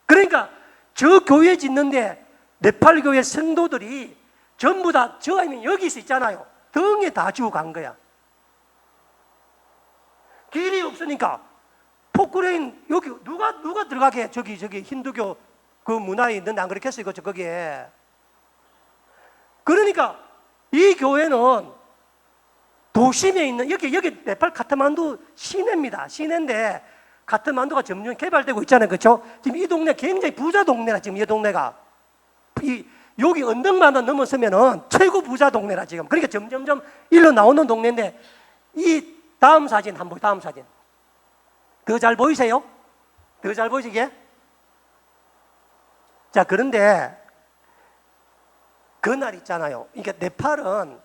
A: 그러니까 저 교회 짓는데 네팔 교회 성도들이 전부 다 저 아니면 여기서 있잖아요. 등에 다 지고 간 거야. 길이 없으니까 포크레인 여기 누가 들어가게 저기 힌두교 그 문화에 있는데 안 그렇겠어요? 그죠? 거기에. 그러니까 이 교회는 도심에 있는 여기 네팔 카트만두 시내입니다. 시내인데 카트만두가 점점 개발되고 있잖아요. 그렇죠? 지금 이 동네 굉장히 부자 동네라. 지금 이 동네가 여기 언덕만 넘어서면은 최고 부자 동네라 지금. 그러니까 점점점 일로 나오는 동네인데 이 다음 사진 한번 다음 사진. 더 잘 보이세요? 더 잘 보이시게? 자, 그런데 그날 있잖아요. 그러니까 네팔은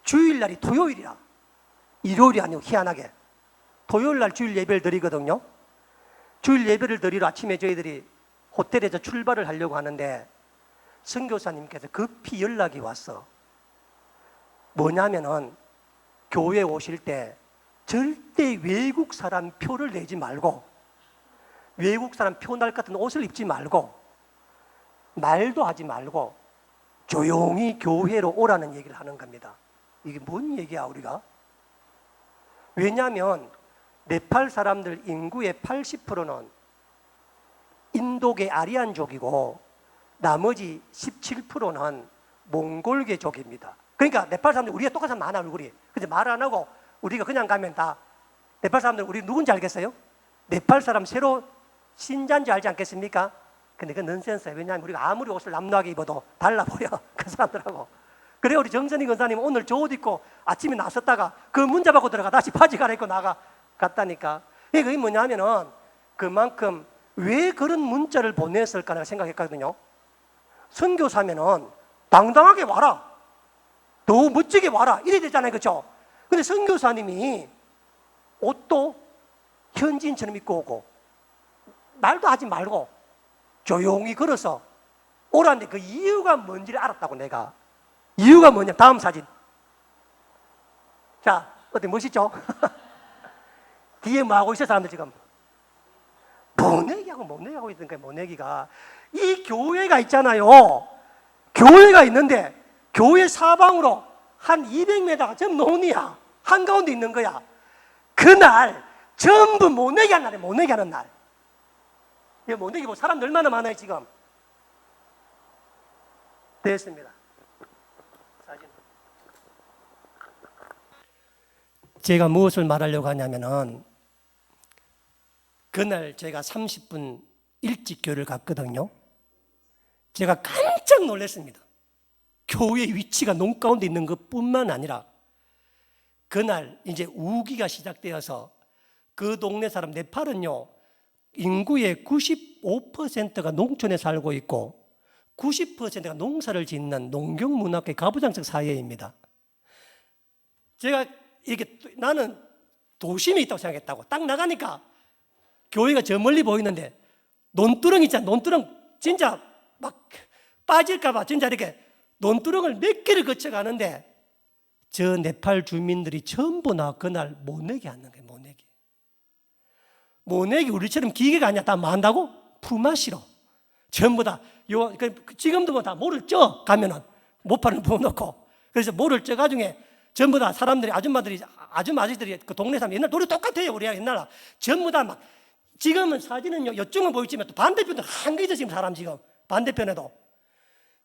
A: 주일날이 토요일이라. 일요일이 아니고 희한하게 토요일날 주일 예배를 드리거든요. 주일 예배를 드리러 아침에 저희들이 호텔에서 출발을 하려고 하는데 선교사님께서 급히 연락이 왔어. 뭐냐면은 교회 오실 때 절대 외국 사람 표를 내지 말고 외국 사람 표 날 같은 옷을 입지 말고 말도 하지 말고 조용히 교회로 오라는 얘기를 하는 겁니다. 이게 뭔 얘기야 우리가? 왜냐하면 네팔 사람들 인구의 80%는 인도계 아리안족이고 나머지 17%는 몽골계족입니다. 그러니까 네팔 사람들 우리가 똑같은 많아 얼굴이. 근데 말 안 하고 우리가 그냥 가면 다 네팔 사람들 우리 누군지 알겠어요? 네팔 사람 새로 신자인지 알지 않겠습니까? 근데 그건 넌센스예요. 왜냐하면 우리가 아무리 옷을 남루하게 입어도 달라 보여 그 사람들하고. 그래 우리 정선희 권사님은 오늘 저 옷 입고 아침에 나섰다가 그 문자 받고 들어가 다시 바지 갈아입고 갔다니까. 이게 뭐냐면은 그만큼 왜 그런 문자를 보냈을까 내가 생각했거든요. 선교사면은 당당하게 와라, 더 멋지게 와라 이래 되잖아요. 그렇죠? 근데 선교사님이 옷도 현지인처럼 입고 오고 말도 하지 말고 조용히 걸어서 오라는데 그 이유가 뭔지를 알았다고. 내가 이유가 뭐냐, 다음 사진. 자, 어때 멋있죠? 뒤에 뭐 하고 있어 사람들 지금? 모내기하고 있는 거예요. 모내기가. 이 교회가 있잖아요. 교회가 있는데 교회 사방으로 한 200m가 전부 논이야. 한가운데 있는 거야. 그날 전부 모내기 하는 날이에요. 모내기 하는 날. 이 모내기 뭐 사람들 얼마나 많아요 지금. 됐습니다. 사진. 제가 무엇을 말하려고 하냐면은 그날 제가 30분 일찍 교회를 갔거든요. 제가 깜짝 놀랐습니다. 교회 위치가 농 가운데 있는 것뿐만 아니라 그날 이제 우기가 시작되어서 그 동네 사람, 네팔은요 인구의 95%가 농촌에 살고 있고 90%가 농사를 짓는 농경문화계 가부장적 사회입니다. 제가 이렇게 나는 도심에 있다고 생각했다고. 딱 나가니까 교회가 저 멀리 보이는데 논두렁 있잖아. 논두렁 진짜 막 빠질까봐 진짜 이렇게 논두렁을 몇 개를 거쳐가는데 저 네팔 주민들이 전부 나 그날 모내기 하는 거예요. 모내기 우리처럼 기계가 아니야. 다 뭐 한다고? 품앗이로 전부 다 지금도 뭐 다 모를 쪄 가면은 모판을 부어놓고 그래서 모를 쪄 가중에 전부 다 사람들이 아줌마들이 그 동네 사람 옛날 노래 똑같아요. 우리가 옛날 전부 다 막 지금은 사진은 이쪽은 보이지만 또 반대편도 한개죠. 지금 사람 지금 반대편에도.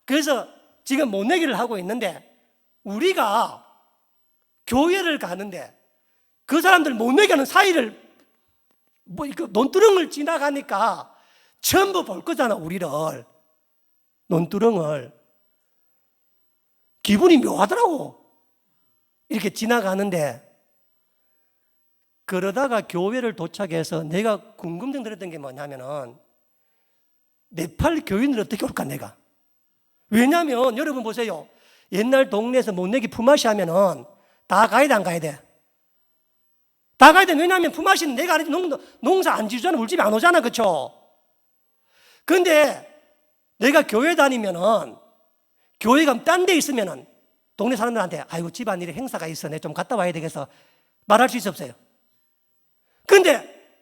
A: 그래서 지금 모내기를 하고 있는데 우리가 교회를 가는데 그 사람들 모내기 하는 사이를 그 논두렁을 지나가니까 전부 볼 거잖아. 우리를 논두렁을. 기분이 묘하더라고. 이렇게 지나가는데 그러다가 교회를 도착해서 내가 궁금증 들었던 게 뭐냐면은 네팔 교인을 어떻게 올까 내가. 왜냐하면 여러분 보세요. 옛날 동네에서 못내기 품앗이 하면은 다 가야 돼 안 가야 돼? 다 가야 돼. 왜냐하면 품앗이는 내가 아니지 농사 안 지주잖아. 우리 집에 안 오잖아. 그렇죠? 근데 내가 교회 다니면은 교회가 딴 데 있으면은 동네 사람들한테 아이고 집안일에 행사가 있어. 내가 좀 갔다 와야 되겠어. 말할 수 있어 없어요? 근데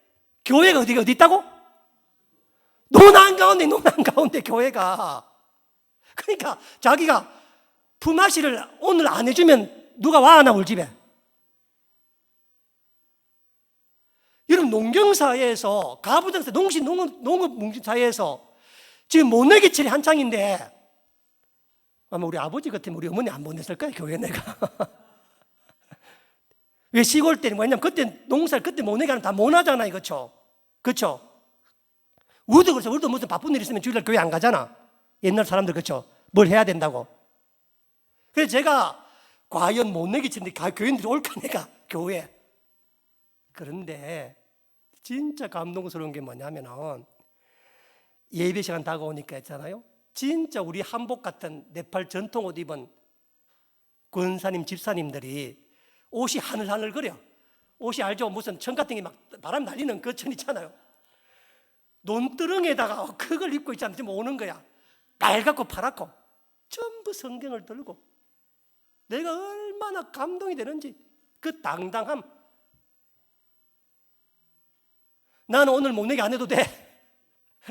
A: 교회가 어디 있다고? 논 한가운데 교회가. 그러니까 자기가 품앗이를 오늘 안 해주면 누가 와나 우리 집에. 여러분, 농경사회에서, 가부장사, 농업사회에서 지금 모내기철이 한창인데, 아마 우리 아버지 같으면 우리 어머니 안 보냈을 거야, 교회 내가. 왜 시골 때는, 왜냐면 그때 농사를 그때 모내기 하면 다 못하잖아요, 그쵸? 그쵸? 우리도 그래서, 우리도 무슨 바쁜 일 있으면 주일날 교회 안 가잖아. 옛날 사람들, 그쵸? 뭘 해야 된다고. 그래서 제가 과연 모내기철인데 교인들이 올까, 내가 교회. 그런데 진짜 감동스러운 게 뭐냐면은 예배 시간 다가오니까 있잖아요. 진짜 우리 한복 같은 네팔 전통 옷 입은 권사님, 집사님들이 옷이 하늘하늘거려. 옷이 알죠? 무슨 천 같은 게 막 바람 날리는 그 천 있잖아요. 논두렁에다가 그걸 입고 있잖아요. 지금 오는 거야. 빨갛고 파랗고 전부 성경을 들고 내가 얼마나 감동이 되는지 그 당당함. 나는 오늘 목내기 안 해도 돼.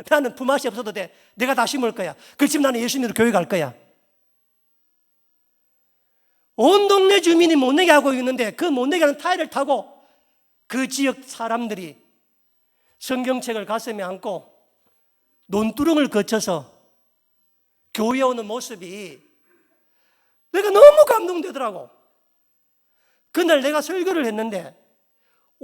A: 나는 품앗이 없어도 돼. 내가 다 심을 거야. 그렇지만 나는 예수님으로 교회 갈 거야. 온 동네 주민이 못내게 하고 있는데 그 못내게 하는 타이를 타고 그 지역 사람들이 성경책을 가슴에 안고 논두렁을 거쳐서 교회에 오는 모습이 내가 너무 감동되더라고. 그날 내가 설교를 했는데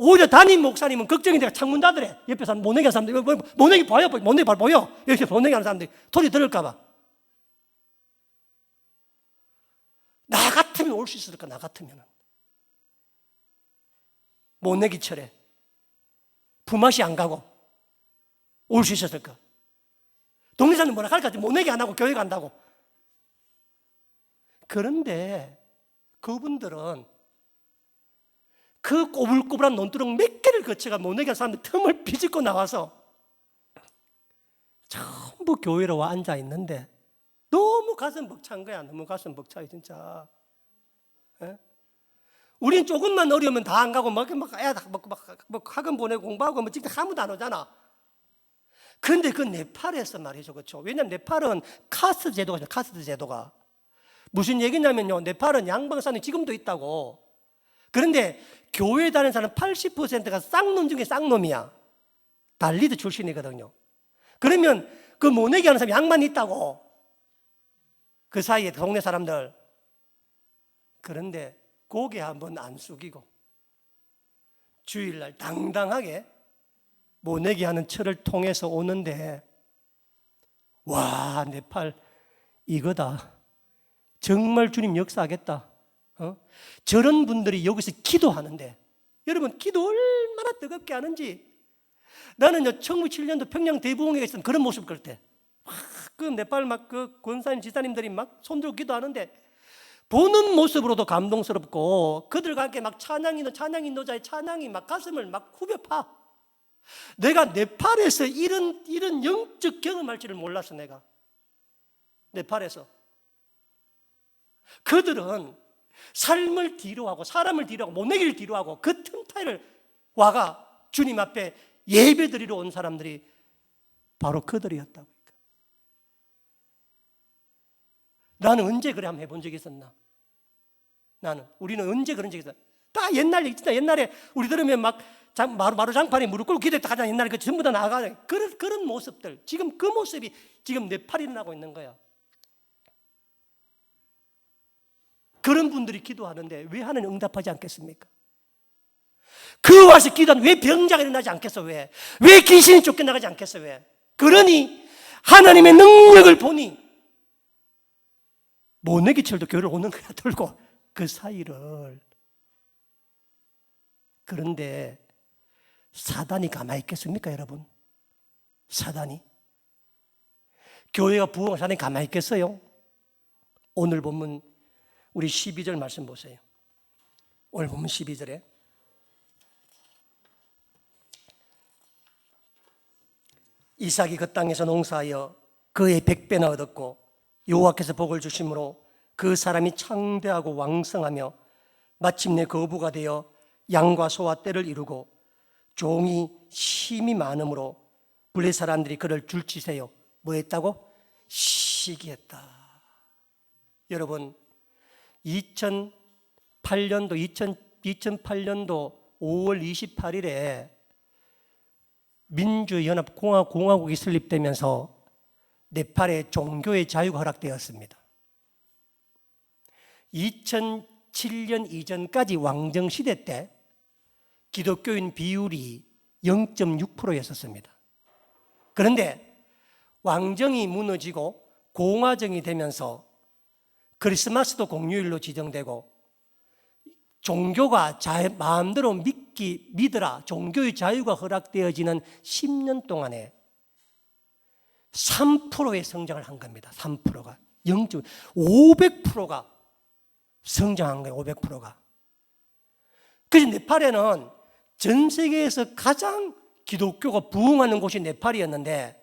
A: 오히려 담임 목사님은 걱정이 돼서 창문 닫으래. 옆에 사람 못내게 하는 사람들, 못내게 보여? 못내게 발 보여? 이렇게 못내게 하는 사람들이 소리 들을까 봐. 나 같으면 올 수 있을까? 나 같으면 못내기 철에 품앗이 안 가고 올 수 있었을까? 동네 사람들 뭐라 할까? 못내기 안 하고 교회 간다고. 그런데 그분들은 그 꼬불꼬불한 논두렁 몇 개를 거쳐가 못내게 한 사람들 틈을 비집고 나와서 전부 교회로 와 앉아 있는데 너무 가슴 벅찬 거야. 너무 가슴 벅차요, 진짜. 예? 우린 조금만 어려우면 다 안 가고 막 학원 보내고 공부하고 뭐 직접 아무도 안 오잖아. 근데 그 네팔에서 말이죠, 그렇죠? 왜냐면 네팔은 카스트 제도가 있어요. 카스트 제도가 무슨 얘기냐면요, 네팔은 양방산이 지금도 있다고. 그런데 교회 다니는 사람 80%가 쌍놈 중에 쌍놈이야. 달리드 출신이거든요. 그러면 그 모내기 하는 사람이 양만 있다고. 그 사이에 동네 사람들. 그런데 고개 한번 안 숙이고 주일날 당당하게 모내기 하는 철을 통해서 오는데, 와, 네팔 이거다. 정말 주님 역사하겠다. 저런 분들이 여기서 기도하는데, 여러분 기도 얼마나 뜨겁게 하는지. 나는 1907년도 평양 대부흥회에 있었던 그런 모습 볼 때, 그 네팔 막 그 권사님 지사님들이 막 손들고 기도하는데 보는 모습으로도 감동스럽고, 그들과 함께 막 찬양 인도자의 찬양이 막 가슴을 막 후벼 파. 내가 네팔에서 이런 영적 경험할 줄을 몰랐어. 내가 네팔에서 그들은 삶을 뒤로하고 사람을 뒤로하고 못내기를 뒤로하고 그 틈타이를 와가 주님 앞에 예배드리러 온 사람들이 바로 그들이었다고. 나는 언제 그래 한번 해본 적이 있었나? 우리는 언제 그런 적이 있었나? 다 옛날에, 진짜 옛날에 우리 들으면 막 마루 장판에 무릎 꿇고 기도했다 하잖아. 옛날에 그 전부 다 나가는 그런 모습들. 지금 그 모습이 지금 네팔에 일어나고 있는 거야. 그런 분들이 기도하는데 왜 하나님 응답하지 않겠습니까? 그 와서 기도하는 왜 병자가 일어나지 않겠어? 왜 귀신이 쫓겨나가지 않겠어? 왜? 그러니 하나님의 능력을 보니 모내기철도 교회를 오는 거야. 들고 그 사이를. 그런데 사단이 가만히 있겠습니까, 여러분? 사단이 교회가 부흥한 사단이 가만히 있겠어요? 오늘 본문 우리 12절 말씀 보세요. 오늘 본문 12절에 이삭이 그 땅에서 농사하여 그의 100배나 얻었고 여호와께서 복을 주심으로 그 사람이 창대하고 왕성하며 마침내 거부가 되어 양과 소와 떼를 이루고 종이 심이 많으므로 블레 사람들이 그를 줄치세요. 뭐 했다고? 시기했다. 여러분, 2008년도 5월 28일에 민주연합공화국이 설립되면서 네팔의 종교의 자유가 허락되었습니다. 2007년 이전까지 왕정시대 때 기독교인 비율이 0.6%였었습니다. 그런데 왕정이 무너지고 공화정이 되면서 크리스마스도 공휴일로 지정되고 종교가 마음대로 믿으라, 종교의 자유가 허락되어지는 10년 동안에 3%의 성장을 한 겁니다. 3%가 500%가 성장한 거예요. 500%가. 그래서 네팔에는 전 세계에서 가장 기독교가 부흥하는 곳이 네팔이었는데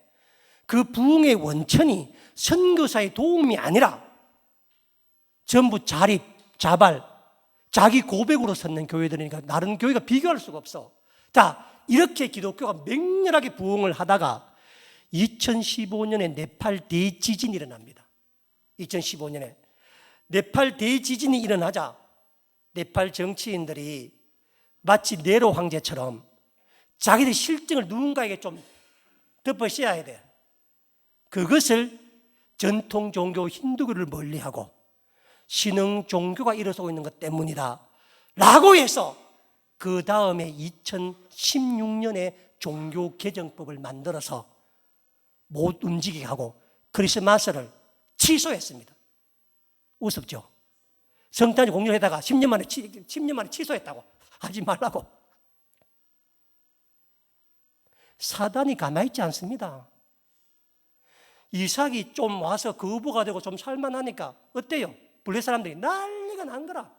A: 그 부흥의 원천이 선교사의 도움이 아니라 전부 자립, 자발, 자기 고백으로 섰는 교회들이니까 다른 교회가 비교할 수가 없어. 자, 이렇게 기독교가 맹렬하게 부흥을 하다가 2015년에 네팔 대지진이 일어납니다. 2015년에 네팔 대지진이 일어나자 네팔 정치인들이 마치 네로 황제처럼 자기들 실정을 누군가에게 좀 덮어씌워야 돼. 그것을 전통 종교 힌두교를 멀리하고 신흥 종교가 일어서고 있는 것 때문이다 라고 해서 그 다음에 2016년에 종교 개정법을 만들어서 못 움직이게 하고 크리스마스를 취소했습니다. 우습죠? 성탄절 공연에다가 10년 만에 취소했다고. 하지 말라고. 사단이 가만히 있지 않습니다. 이삭이 좀 와서 거부가 되고 좀 살만하니까 어때요? 블레 사람들이 난리가 난 거라.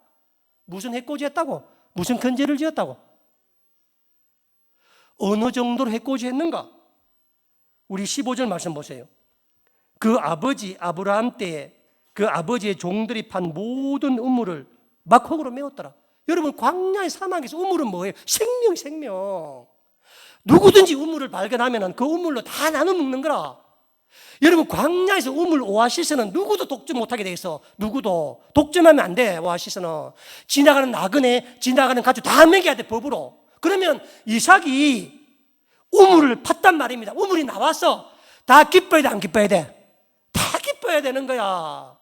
A: 무슨 해코지했다고? 무슨 건재를 지었다고? 어느 정도로 해코지했는가? 우리 15절 말씀 보세요. 그 아버지 아브라함 때에 그 아버지의 종들이 판 모든 우물을 막혹으로 메웠더라. 여러분, 광야의 사막에서 우물은 뭐예요? 생명. 누구든지 우물을 발견하면 그 우물로 다 나눠 먹는 거라. 여러분, 광야에서 우물 오아시스는 누구도 독점 못하게 돼 있어. 누구도 독점하면 안 돼. 오아시스는 지나가는 나그네, 지나가는 가축 다 먹여야 돼, 법으로. 그러면 이삭이 우물을 팠단 말입니다. 우물이 나왔어. 다 기뻐야 돼, 안 기뻐야 돼? 다 기뻐야 되는 거야.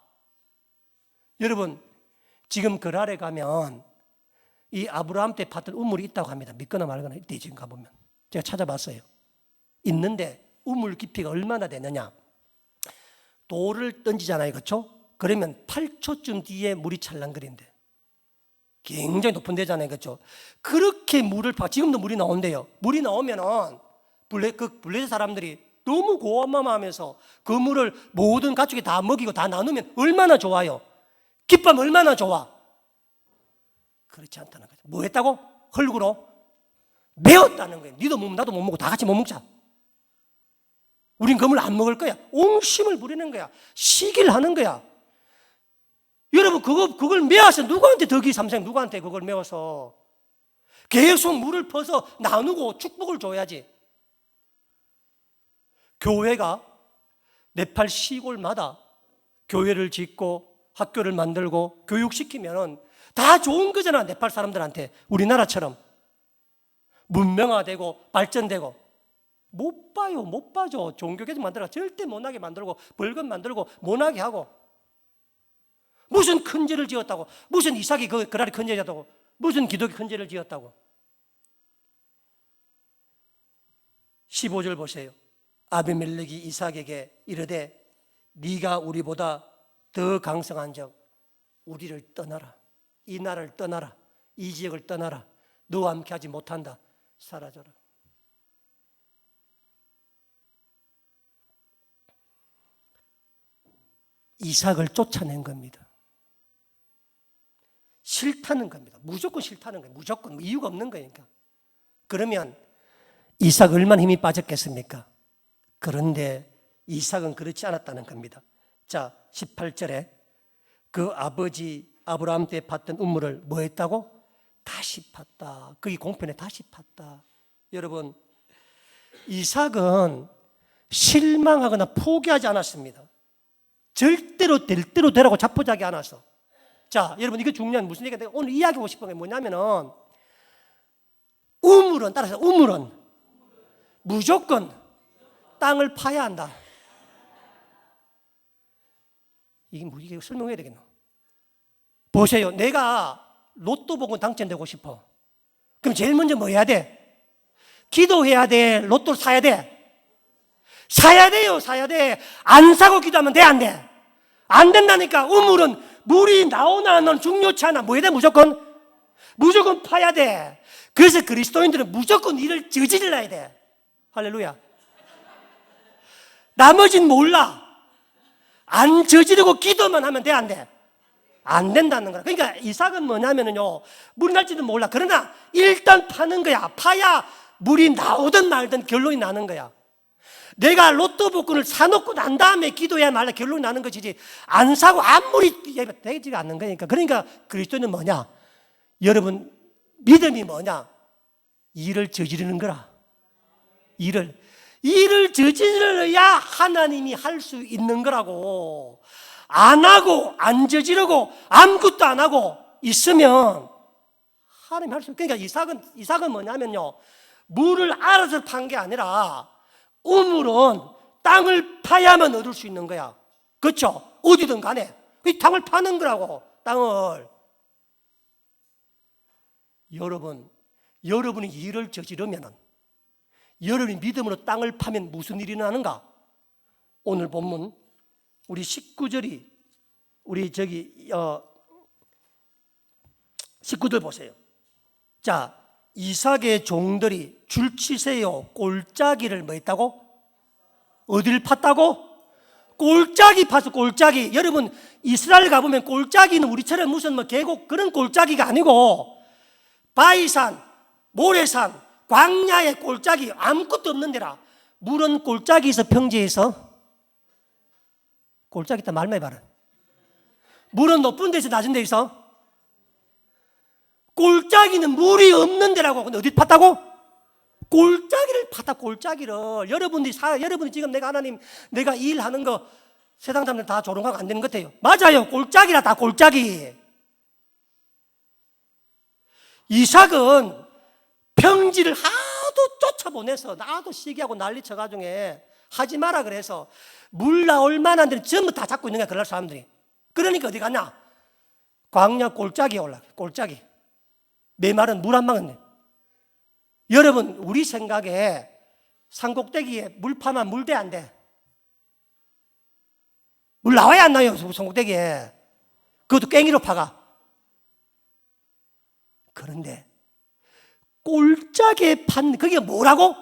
A: 여러분, 지금 그랄에 가면 이 아브라함 때 팠던 우물이 있다고 합니다. 믿거나 말거나 이때 지금 가보면. 제가 찾아봤어요. 있는데 우물 깊이가 얼마나 되느냐. 돌을 던지잖아요. 그렇죠? 그러면 8초쯤 뒤에 물이 찰랑거린대. 굉장히 높은 데잖아요. 그렇죠? 그렇게 물을 지금도 물이 나온대요. 물이 나오면은 블레셋 사람들이 너무 고마워하면서 그 물을 모든 가축이 다 먹이고 다 나누면 얼마나 좋아요. 기뻐하면 얼마나 좋아. 그렇지 않다는 거죠. 뭐 했다고? 흙으로 메웠다는 거예요. 니도 못 먹고 나도 못 먹고 다 같이 못 먹자. 우린 그 물 안 먹을 거야. 옹심을 부리는 거야. 시기를 하는 거야. 여러분, 그걸 메워서 누구한테 덕이 삼생, 누구한테 그걸 메워서 계속 물을 퍼서 나누고 축복을 줘야지. 교회가 네팔 시골마다 교회를 짓고 학교를 만들고 교육시키면 다 좋은 거잖아. 네팔 사람들한테. 우리나라처럼 문명화되고 발전되고. 못 봐요. 못 봐줘. 종교개혁 만들어 절대 못하게 만들고 벌금 만들고 못하게 하고. 무슨 큰 죄를 지었다고. 무슨 이삭이 그날이 큰 죄를 지었다고. 무슨 기독이 큰 죄를 지었다고. 15절 보세요. 아비멜렉이 이삭에게 이르되 네가 우리보다 더 강성한 적 우리를 떠나라. 이 나라를 떠나라. 이 지역을 떠나라. 너와 함께 하지 못한다. 사라져라. 이삭을 쫓아낸 겁니다. 싫다는 겁니다. 무조건 싫다는 거예요. 무조건 이유가 없는 거니까. 그러면 이삭 얼마나 힘이 빠졌겠습니까? 그런데 이삭은 그렇지 않았다는 겁니다. 자, 18절에 그 아버지 아브라함 때 팠던 우물을 뭐 했다고? 다시 팠다. 거기 공편에 다시 팠다. 여러분, 이삭은 실망하거나 포기하지 않았습니다. 절대로 될 대로 되라고 자포자기 않아서. 자, 여러분, 이거 중요한 무슨 얘기가 오늘 이야기하고 싶은 게 뭐냐면은 우물은, 따라서 우물은 무조건 땅을 파야 한다. 이게 설명해야 되겠노? 보세요. 내가 로또 복권 당첨되고 싶어. 그럼 제일 먼저 뭐 해야 돼? 기도해야 돼? 로또를 사야 돼? 사야 돼요, 사야 돼. 안 사고 기도하면 돼, 안 돼? 안 된다니까. 우물은 물이 나오나 안 나오나 중요치 않아. 뭐 해야 돼? 무조건 파야 돼. 그래서 그리스도인들은 무조건 일을 저질러야 돼. 할렐루야. 나머지는 몰라. 안 저지르고 기도만 하면 돼, 안 돼? 안 된다는 거야. 그러니까 이삭은 뭐냐면요, 물이 날지도 몰라. 그러나 일단 파는 거야. 파야 물이 나오든 말든 결론이 나는 거야. 내가 로또 복권을 사놓고 난 다음에 기도해야 말라 결론이 나는 것이지, 안 사고 아무리 되지가 않는 거니까. 그러니까 그리스도는 뭐냐? 여러분, 믿음이 뭐냐? 일을 저지르는 거라. 일을 저질러야 하나님이 할 수 있는 거라고. 안 하고 안 저지르고 아무것도 안 하고 있으면 하나님이 할 수 없어요. 그러니까 이삭은 뭐냐면요, 물을 알아서 판 게 아니라 우물은 땅을 파야만 얻을 수 있는 거야. 그렇죠? 어디든 간에 이 땅을 파는 거라고. 땅을. 여러분이 일을 저지르면은, 여러분이 믿음으로 땅을 파면 무슨 일이 나는가? 오늘 본문 우리 19절이 우리 19절 보세요. 자, 이삭의 종들이 줄 치세요. 골짜기를 뭐 했다고? 어디를 팠다고? 골짜기 파서. 골짜기. 여러분, 이스라엘 가보면 골짜기는 우리처럼 무슨 뭐 계곡 그런 골짜기가 아니고 바위산, 모래산, 광야의 골짜기, 아무것도 없는 데라. 물은 골짜기에서 평지에서, 골짜기 있다 말만 해봐라. 물은 높은 데서 낮은 데서. 골짜기는 물이 없는 데라고. 근데 어디 팠다고? 골짜기를 팠다. 골짜기를. 여러분이 지금 내가 일하는 거 세상 사람들 다 조롱하고 안 되는 것 같아요. 맞아요. 골짜기라. 다 골짜기. 이삭은 평지를 하도 쫓아보내서 나도 시기하고 난리 쳐가지고 하지 마라 그래서 물 나올 만한 데는 전부 다 잡고 있는 거야, 그날 사람들이. 그러니까 어디 갔냐? 광야 골짜기에 올라가. 골짜기. 메마른 물 한 방울. 여러분, 우리 생각에 산꼭대기에 물 파면 물 돼, 안 돼? 물 나와야 안 나요, 산꼭대기에. 그것도 깽이로 파가. 그런데 골짜기에 판, 그게 뭐라고?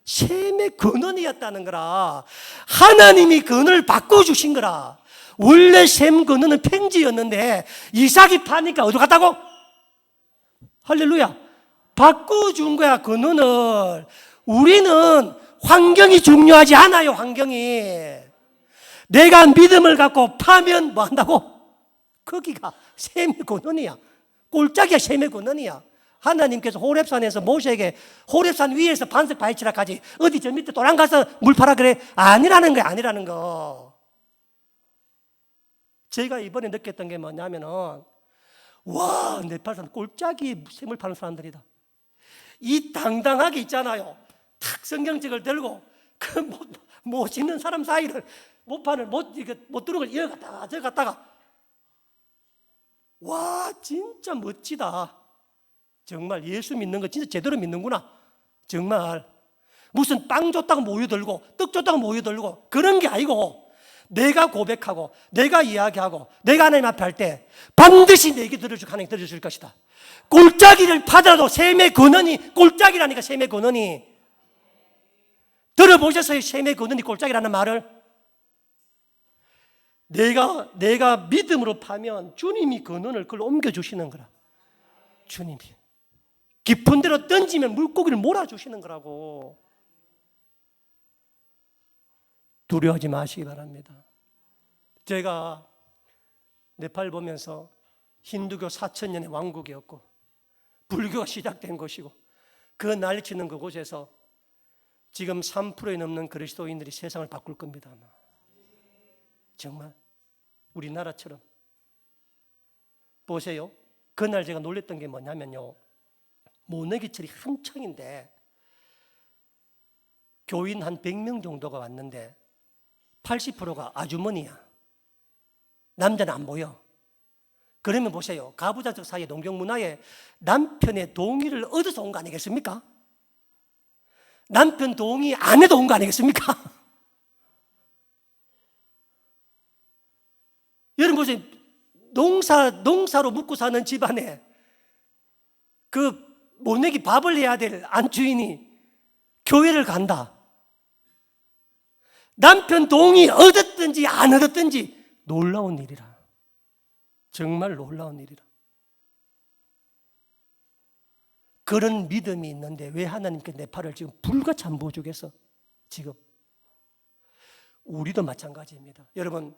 A: 셈의 근원이었다는 거라. 하나님이 근원을 바꿔주신 거라. 원래 셈 근원은 평지였는데 이삭이 파니까 어디 갔다고? 할렐루야. 바꿔준 거야, 근원을. 우리는 환경이 중요하지 않아요, 환경이. 내가 믿음을 갖고 파면 뭐 한다고? 거기가 셈의 근원이야. 골짜기가 셈의 근원이야. 하나님께서 호렙산에서 모세에게 호렙산 위에서 반석 바위치라 하지 어디 저 밑에 도랑 가서 물 파라 그래? 아니라는 거야, 아니라는 거. 제가 이번에 느꼈던 게 뭐냐면은, 와, 네팔 사람 골짜기에 샘을 파는 사람들이다. 이 당당하게 있잖아요. 탁 성경책을 들고 그 못 짓는 사람 사이를 못 들어오는 걸 이어갔다가 저 갔다가, 와, 진짜 멋지다. 정말 예수 믿는 거 진짜 제대로 믿는구나. 정말 무슨 빵 줬다고 모여들고 떡 줬다고 모여들고 그런 게 아니고, 내가 고백하고 내가 이야기하고 내가 하나님 앞에 할 때 반드시 내게 하나님 들어줄 것이다. 골짜기를 파더라도 셈의 근원이 골짜기라니까. 셈의 근원이. 들어보셨어요? 셈의 근원이 골짜기라는 말을. 내가 믿음으로 파면 주님이 근원을 그걸 옮겨주시는 거라. 주님이 깊은 데로 던지면 물고기를 몰아주시는 거라고. 두려워하지 마시기 바랍니다. 제가 네팔 보면서 힌두교 4000년의 왕국이었고 불교가 시작된 곳이고 그 난리치는 그곳에서 지금 3%에 넘는 그리스도인들이 세상을 바꿀 겁니다. 아마. 정말 우리나라처럼. 보세요. 그날 제가 놀랬던 게 뭐냐면요, 모내기철이 한창인데 교인 한 100명 정도가 왔는데 80%가 아주머니야. 남자는 안 보여. 그러면 보세요. 가부장적 사이의 농경문화에 남편의 동의를 얻어서 온 거 아니겠습니까? 남편 동의 안 해도 온 거 아니겠습니까? 여러분 보세요. 농사로 먹고 사는 집안에 그 모내기 밥을 해야 될 안주인이 교회를 간다. 남편 동의 얻었든지 안 얻었든지 놀라운 일이라. 정말 놀라운 일이라. 그런 믿음이 있는데 왜 하나님께 내 팔을 지금 불같이 안 보여주겠어? 지금 우리도 마찬가지입니다. 여러분,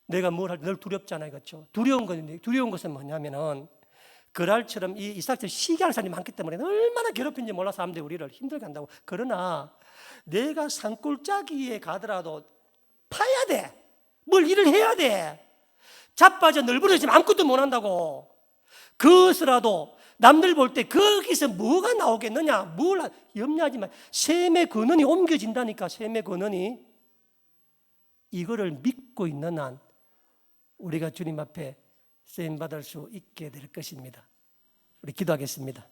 A: 내가 뭘 할 때 늘 두렵잖아요, 그렇죠? 두려운 것은 뭐냐면은 그랄처럼 이 이삭처럼 시기하는 사람이 많기 때문에 얼마나 괴롭힌지 몰라서 사람들이 우리를 힘들게 한다고. 그러나 내가 산골짜기에 가더라도 파야 돼. 뭘 일을 해야 돼. 자빠져 널브러지면 아무것도 못한다고. 그것이라도 남들 볼 때 거기서 뭐가 나오겠느냐, 염려하지 마. 샘의 근원이 옮겨진다니까. 샘의 근원이. 이거를 믿고 있는 한 우리가 주님 앞에 쓰임받을 수 있게 될 것입니다. 우리 기도하겠습니다.